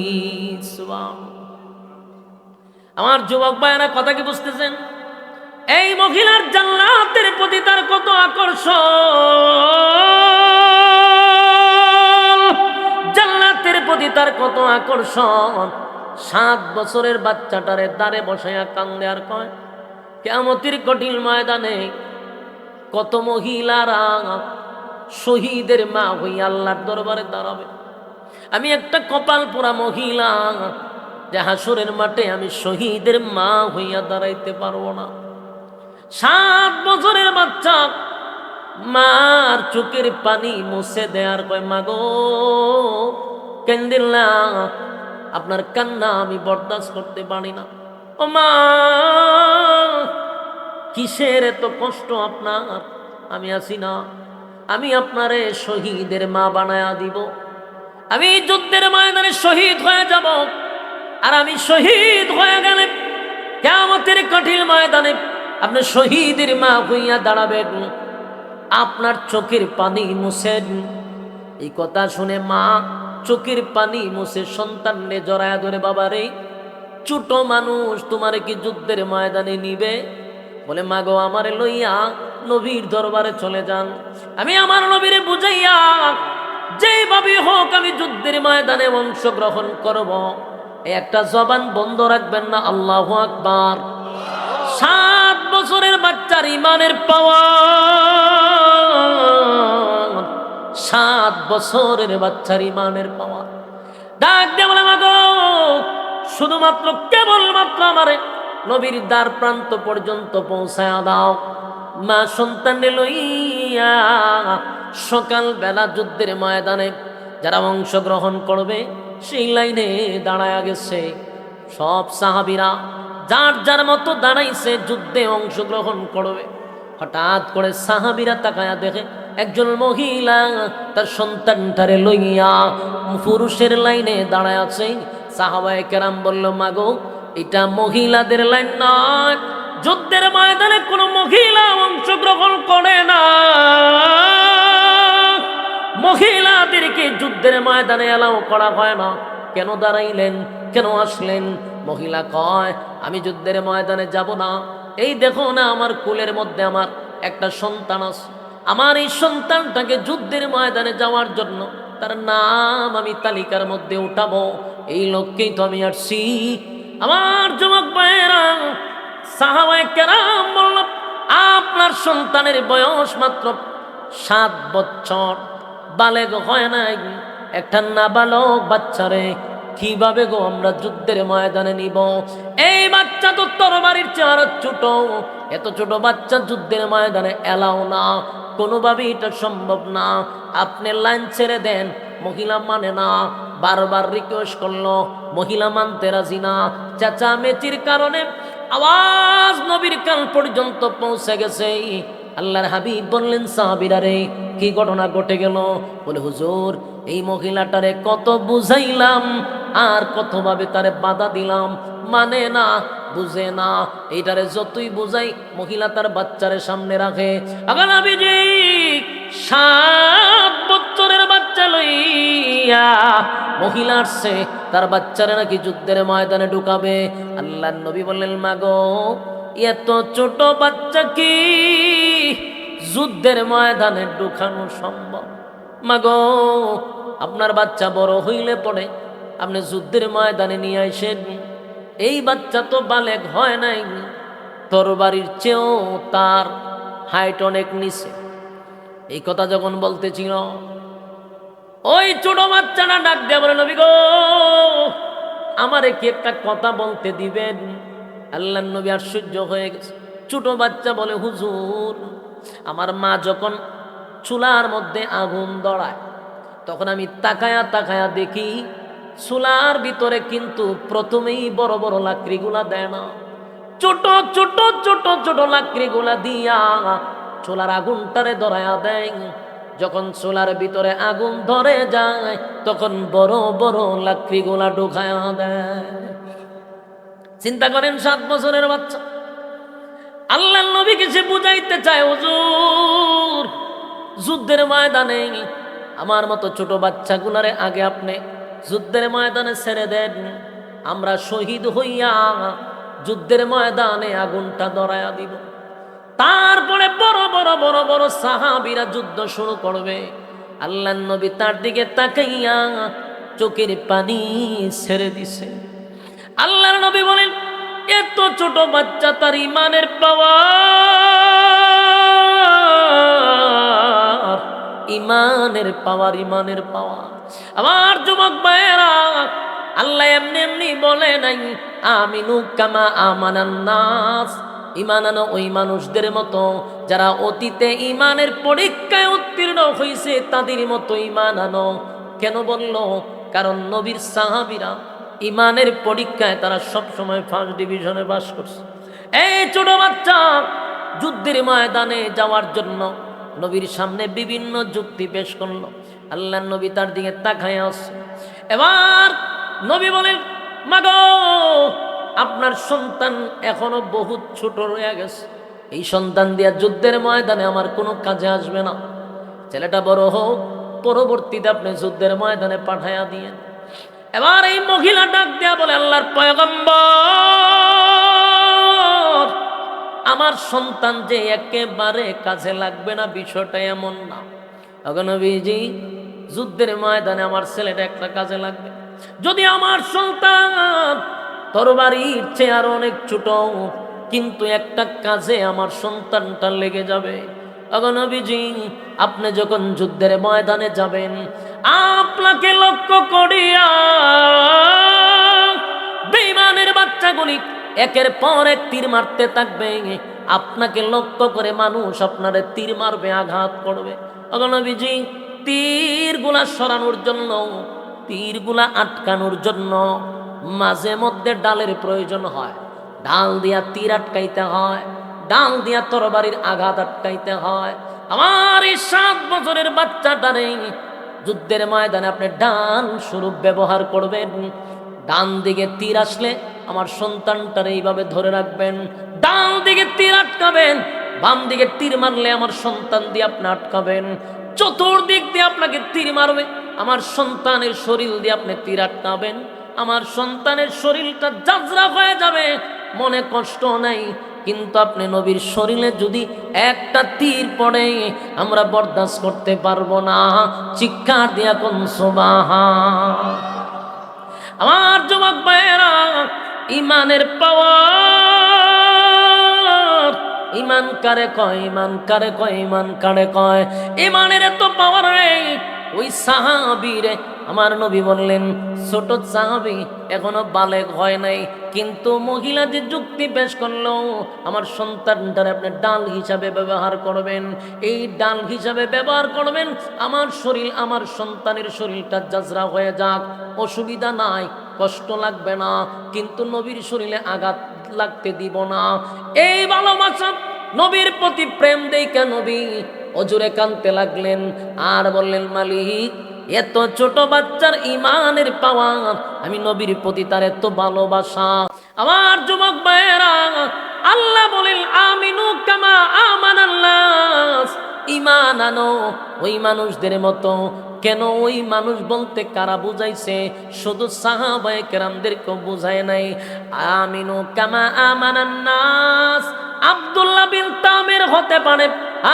আমার যুবক ভাইয়েরা কথা কি বুঝতেছেন? এই মহিলার জান্নাতের প্রতি তার কত আকর্ষণ, জান্নাতের প্রতি তার কত আকর্ষণ। 7 বছরের বাচ্চাটারে দাঁড়ে বসাইয়া কান্দে আর কয়, কিয়ামতের কঠিন ময়দানে কত মহিলারা শহীদের মা হইয়া আল্লাহর দরবারে দাঁড়াবে। আমি একটা কপাল পোড়া মহিলা, যে হাসরের মাঠে আমি শহীদের মা হইয়া দাঁড়াইতে পারবো না। 7 বছরের বাচ্চা মার চোখের পানি মুছে দেয়ার কয়, মাগো কেন্দিল না, আপনার কান্না আমি বরদাস্ত করতে পারি না। ও মা, কিসের এত কষ্ট আপনার? আমি আছি না, আমি আপনারে শহীদের মা বানায়া দিব। আমি যুদ্ধের ময়দানে শহীদ হয়ে যাব। আর আমি শহীদ হয়ে গেলে কিয়ামতের কঠিন ময়দানে আপনি শহীদের মা হইয়া দাঁড়াবেন, আপনার চোখের পানি মুছেন। এই কথা শুনে মা চোখের পানি মুছে সন্তানরে জড়ায়া ধরে, বাবা রে ছোট মানুষ তোমারে কি যুদ্ধের ময়দানে নিবে? বলে, মা গো আমারে লইয়া নবীর দরবারে চলে যান, আমি আমার নবীরে বুঝাইয়া যেভাবে হোক আমি যুদ্ধের ময়দানে অংশগ্রহণ করব। একটা জবান বন্ধ রাখবেন না, আল্লাহু আকবার। 7 বছরের বাচ্চার ইমানের পাওয়ার, 7 বছরের বাচ্চার ইমানের পাওয়ার। ডাক দিয়ে বলে, মা গো শুধুমাত্র কেবলমাত্র আমারে নবীর দ্বার প্রান্ত পর্যন্ত পৌঁছায়া দাও। মা সন্তানে লইয়া সকাল বেলা যুদ্ধের ময়দানে যারা অংশগ্রহণ করবে সেই লাইনে দাঁড়ায়া গেছে। সব সাহাবীরা যার যার মতো দাঁড়াইছে, যুদ্ধে অংশগ্রহণ করবে। হঠাৎ করে সাহাবীরা তাকায়া দেখে একজন মহিলা তার সন্তানটারে লইয়া পুরুষের লাইনে দাঁড়ায় আছে। সাহাবায়ে কেরাম বলল, মাগো এটা মহিলাদের লাইন নয়, যুদ্ধের ময়দানে কোনো মহিলা অংশগ্রহণ করে না, মহিলাদেরকে যুদ্ধের ময়দানে এলাও করা হয় না। কেন দাঁড়াইলেন, কেন আসলেন? মহিলা কয়, আমি যুদ্ধের ময়দানে যাব না, এই দেখো না আমার কোলের মধ্যে আমার একটা সন্তান আছে, আমার এই সন্তানটাকে যুদ্ধের ময়দানে যাওয়ার জন্য তার নাম আমি তালিকার মধ্যে উঠাবো, এই লক্ষ্যেই তো আমি আসছি। আমার যুবক ভাইয়েরা, সাহাবায়ে কেরাম বলল, আপনার সন্তানের বয়স মাত্র 7 বছর, বালেগ হয় নাই, একটা নাবালক বাচ্চারে কিভাবে গো আমরা যুদ্ধের ময়দানে নিব? এই বাচ্চা তো তরবারির চেয়ে আরো ছোট, এত ছোট বাচ্চা যুদ্ধের ময়দানে এলাও না, কোনোভাবেই এটা সম্ভব না, আপনি লাইন ছেড়ে দেন। মহিলা মানে না, বারবার রিকোয়েস্ট করলো, মহিলা মানতে রাজি না। চেঁচামেচির কারণে আওয়াজ নবীর কান পর্যন্ত পৌঁছে গেছে। আল্লাহর হাবিব বললেন, সাহাবীরা রে, কি ঘটনা ঘটে গেল? বলে, হুজুর এই মহিলাটারে কত বুঝাইলাম আর কতভাবে তারে বাধা দিলাম, মানে না, বুঝে না। এইটারে যতই বুঝাই মহিলা তার বাচ্চারে সামনে রাখে। আবার নবীজি 7 বছরের বাচ্চা লইয়া মহিলা আসছে, তার বাচ্চারে নাকি যুদ্ধের ময়দানে ঢুকাবে। আল্লাহর নবী বললেন, মাগো এত ছোট বাচ্চা কি যুদ্ধের ময়দানে ঢুকানো সম্ভব? মাগো আপনার বাচ্চা বড় হইলে পড়ে আপনি যুদ্ধের ময়দানে নিয়ে আসেন, এই বাচ্চা তো বালেগ হয় নাই, তরবারির চেয়েও তার হাইট অনেক নিচে। এই কথা যখন বলতেছিল, ওই ছোট বাচ্চাটা ডাক দিয়ে বলে, নবী গো আমারে কি একটা কথা বলতে দিবেন? আল্লাহর নবী আশ্চর্য হয়ে গেছে। ছোট বাচ্চা বলে, হুজুর আমার মা যখন চুলার মধ্যে আগুন ধরায়, তখন আমি তাকায়া তাকায়া দেখি চুলার ভিতরে কিন্তু প্রথমেই বড় বড় লাকড়িগুলা দেয় না, ছোট ছোট ছোট ছোট লাকড়িগুলা দিয়া চুলার আগুনটারে ধরায়া দেয়। যখন চুলার ভিতরে আগুন ধরে যায় তখন বড় বড় লাকড়িগুলা ঢুকায়া দেয়। চিন্তা করেন, 7 বছরের বাচ্চা। আল্লাহর নবীকে সে বুঝাইতে চায়, হুজুর যুদ্ধের ময়দানে আমার মতো ছোট বাচ্চাগুলারে আগে আপনি যুদ্ধের ময়দানে ছেড়ে দেন, আমরা শহীদ হইয়া যুদ্ধের ময়দানে আগুনটা ধরায়া দিব, তারপরে বড় বড় বড় বড় সাহাবীরা যুদ্ধ শুরু করবে। আল্লাহর নবী তার দিকে তাকাইয়া চোখের পানি ছেড়ে দিছে। আল্লাহর নবী বলেন, এত ছোট বাচ্চা তার ইমানের পাওয়ার, ইমানের পাওয়ার, ইমানের পাওয়ার। আমার যুবক ভাইয়েরা, আল্লাহ এমনি এমনি বলে নাই আমিনু কামা আমানান নাস, ইমান আনো ওই মানুষদের মতো যারা অতীতে ইমানের পরীক্ষায় উত্তীর্ণ হয়েছে, তাদের মতো ইমান আনো। কেন বলল? কারণ নবীর সাহাবীরা ইমানের পরীক্ষায় তারা সব সময় ফার্স্ট ডিভিশনে বাস করছে। এই ছোট বাচ্চা যুদ্ধের ময়দানে যাওয়ার জন্য নবীর সামনে বিভিন্ন যুক্তি পেশ করলো। আল্লাহর নবী তার দিকে তাকায় আছে। এবার নবী বলেন, মাগো আপনার সন্তান এখনো বহুত ছোট রয়ে গেছে, এই সন্তান দিয়া যুদ্ধের ময়দানে আমার কোনো কাজে আসবে না, ছেলেটা বড় হোক, পরবর্তীতে আপনি যুদ্ধের ময়দানে পাঠাইয়া দিয়েন। এবার এই মহিলা ডাক দেয়া বলে, আল্লাহর পয়গম্বর আমার সন্তান যে একেবারে কাজে লাগবে না বিষয়টা এমন না। নবীজি যুদ্ধের ময়দানে আমার ছেলেটা একটা কাজে লাগবে। যদি আমার সন্তান তরবারির চেয়ে আরো অনেক ছোট, কিন্তু একটা কাজে আমার সন্তানটা লেগে যাবে। নবীজি আপনি যখন যুদ্ধের ময়দানে যাবেন, আপনাকে লক্ষ্য করিয়া বেঈমানের বাচ্চাগুলি একের পর এক তীর মারতে থাকবে, আপনাকে লক্ষ্য করে মানুষ আপনারে তীর মারবে, আঘাত করবে। নবীজি তীরগুলা সরানোর জন্য, তীরগুলা আটকানোর জন্য মাঝে মধ্যে ডালের প্রয়োজন হয়, ডাল দিয়া তীর আটকাইতে হয়, ডাল দিয়া তরবারির আঘাত আটকাইতে হয়। আমার এই 7 বছরের বাচ্চাটারে যুদ্ধের ময়দানে আপনি ডান স্বরূপ ব্যবহার করবেন। ডান দিকে তীর আসলে আমার সন্তানটারে এইভাবে ধরে রাখবেন, ডান দিকে তীর আটকাবেন, বাম দিকে তীর মারলে আমার সন্তান দিয়ে আপনি আটকাবেন, চতুর্দিক দিয়ে আপনাকে তীর মারবে, আমার সন্তানের শরীর দিয়ে আপনি তীর আটকাবেন। আমার সন্তানের শরীরটা জাজরা হয়ে যাবে, মনে কষ্ট নাই, কিন্তু আপনি নবীর শরীরে যদি একটা তীর পড়ে আমরা বরদাস্ত করতে পারবো না। চিৎকার দিয়া কোন সুবহান। আমার যুবক ভাইয়েরা, ইমানের পাওয়ার, ইমান কারে কয়, ইমান কারে কয়, ইমান কারে কয়, ইমানের এত পাওয়ার রে। ওই সাহাবীরে আমার নবী বললেন, ছোট সাহাবী এখনো বালেগ হয় নাই, কিন্তু মহিলা যে যুক্তি পেশ করলো, আমার সন্তানটার আপনি ডাল হিসাবে ব্যবহার করবেন, এই ডাল হিসাবে ব্যবহার করবেন, আমার শরীর, আমার সন্তানের শরীরটা জাজরা হয়ে যাক, অসুবিধা নাই, কষ্ট লাগবে না, কিন্তু নবীর শরীরে আঘাত লাগতে দিব না। এই ভালোবাসা, নবীর প্রতি প্রেম দেখে নবী অজুরে কাঁদতে লাগলেন আর বললেন, মালিক এত ছোট বাচ্চার ইমানের পাওয়ার, আমি নবীর প্রতি তার এত ভালোবাসা। আমার যুবক ভাইয়েরা, আল্লাহ বলেন, আমিনু কামা আমানান নাস, ঈমান আনো ওই মানুষদের মতো। কেন ওই মানুষ বলতে কারা বুঝাইছে? শুধু সাহাবায়ে কেরামদেরকে বুঝায় নাই। আমিনু কামা আমানান নাস আব্দুল্লাহ বিন তামির হতে পারে,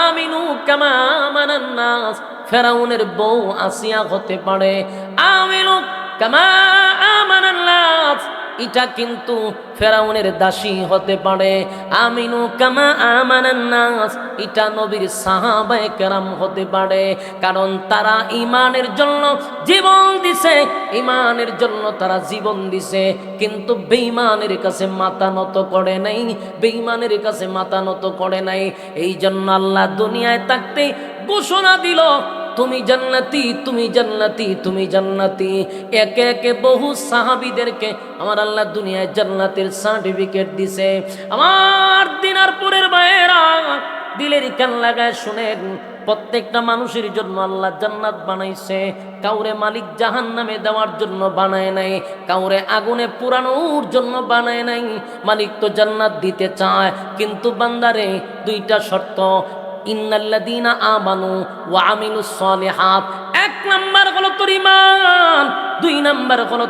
আমিনু কামা আমানান নাস ফেরাউনের বউ আসিয়া হতে পারে, আমিনু কামা আমানান নাস এটা কিন্তু ফেরাউনের দাসী হতে পারে, আমিনু কামা আমানান নাস এটা নবীর সাহাবায়ে কেরাম হতে পারে। কারণ তারা ইমানের জন্য জীবন দিছে, ইমানের জন্য তারা জীবন দিছে, কিন্তু বেঈমানের কাছে মাথা নত করে নাই, বেঈমানের কাছে মাথা নত করে নাই। এই জন্য আল্লাহ দুনিয়ায় থাকতে ঘোষণা দিল, তুমি জান্নাতি, তুমি জান্নাতি, তুমি জান্নাতি। একে একে বহু সাহাবীদেরকে আমার আল্লাহ দুনিয়ায় জান্নাতের সার্টিফিকেট দিছে। আমার দিনারপুরের ভাইয়েরা, দিলের কান লাগায় শুনেন, প্রত্যেকটা মানুষের জন্য আল্লাহ জান্নাত বানাইছে। কাউরে মালিক জাহান্নামে দেওয়ার জন্য বানায় নাই, কাউরে আগুনে পুরানোর জন্য বানায় নাই। মালিক তো জান্নাত দিতে চায়, কিন্তু বান্দারে দুইটা শর্ত, ইন্নাল্লাযীনা আমানু ওয়া আমিলুস সলিহাত। 1 নাম্বার হলো তোর ঈমান, 2 নাম্বার হলো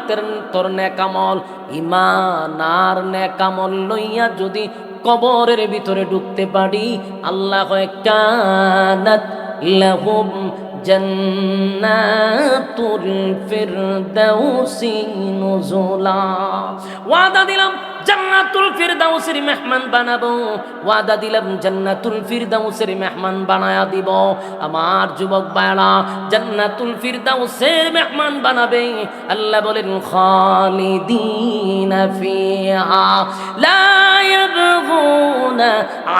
তোর নেক আমল। ঈমান আর নেক আমল লইয়া যদি কবরের ভিতরে ঢুকতে পারি, আল্লাহ কয় কানাত লাহুম জান্নাতুল ফিরদাউসি নুজুলা। ওয়াদা দিলাম জান্নাতুল ফিরদাউসের মেহমান বানাবো, ওয়াদা দিলাম জান্নাতুল ফিরদাউসের মেহমান বানায়া দিব। আমার যুবক ভাইরা, জান্নাতুল ফিরদাউসের মেহমান বানাবে। আল্লাহ বলেন, খালিদিনা ফিহা লা ইয়াবগুনা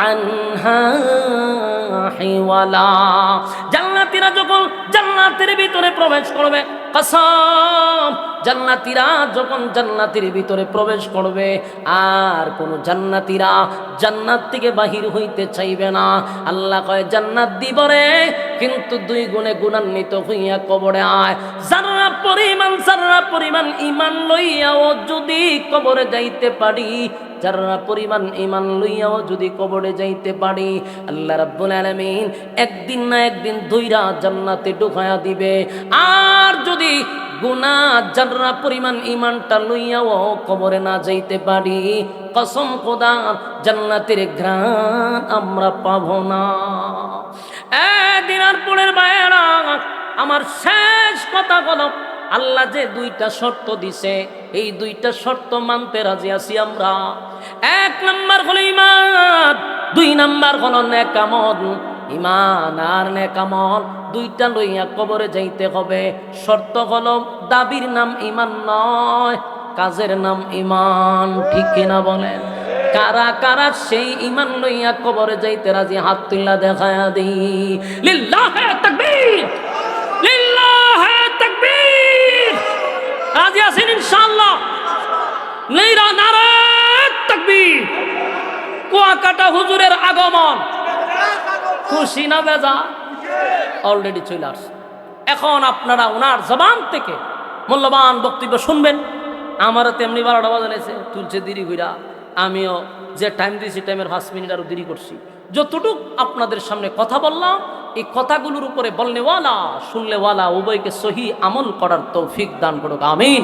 আনহা হিওয়ালা। জান্নাতীরা যখন জান্নাতের ভিতরে প্রবেশ করবে, কসম, জান্নাতীরা যখন জান্নাতের ভিতরে প্রবেশ করবে, আর কোন জান্নাতীরা জান্নাত থেকে বাহির হইতে চাইবে না। আল্লাহ কয়, জান্নাত দিব রে, কিন্তু 2 গুণে গুণান্বিত হইয়া কবরে আয়। যারা পরিমাণ ঈমান লইয়াও যদি কবরে যাইতে পারি, যারা পরিমাণ ঈমান লইয়াও যদি কবরে যাইতে পারি, আল্লাহ রাব্বুল আলামিন একদিন না একদিন ধইরা জান্নাতে ঢুকায়া দিবে। আর যদি গুনাহ যারা পরিমাণ ঈমানটা লইয়াও কবরে না যাইতে পারি, কসম খোদা, জান্নাতের ঘ্রাণ আমরা পাবো না। দিনারপুরের ভাইয়েরা, আমার শেষ কথা হলো, আল্লাহ যে 2টা শর্ত দিছে, এই 2টা শর্ত মানতে রাজি আছি আমরা। 1 নাম্বার হলো ঈমান, 2 নাম্বার হলো নেক আমল। ঈমান আর নেক আমল 2টা লইয়া কবরে যাইতে হবে। শর্ত হলো, দাবির নাম ঈমান নয়, কাজের নাম ঈমান। ঠিক কিনা বলেন? কারা কারা সেই ঈমান লইয়া কবরে যাইতে রাজি? হাত তুইলা দেখায়া দিই। লিল্লাহে তাকবীর, লিল্লাহে তাকবীর। রাজি আছেন ইনশাআল্লাহ? নেইরা নারে তাকবীর। কুয়াকাটা হুজুরের আগমন, খুশি না বেজা? অলরেডি চলে আসছে। এখন আপনারা ওনার জবান থেকে মূল্যবান বক্তব্য শুনবেন। আমারও তেমনি 12টা বাজাইছে, তুলছে দেরি কইরা। আমিও যে টাইম দিয়েছি টাইমের 5 মিনিট আরো দেরি করছি। যতটুক আপনাদের সামনে কথা বললাম, এই কথাগুলোর উপরে বলনেওয়ালা শুনলেওয়ালা উভয়কে সহি আমল করার তৌফিক দান করুক, আমিন।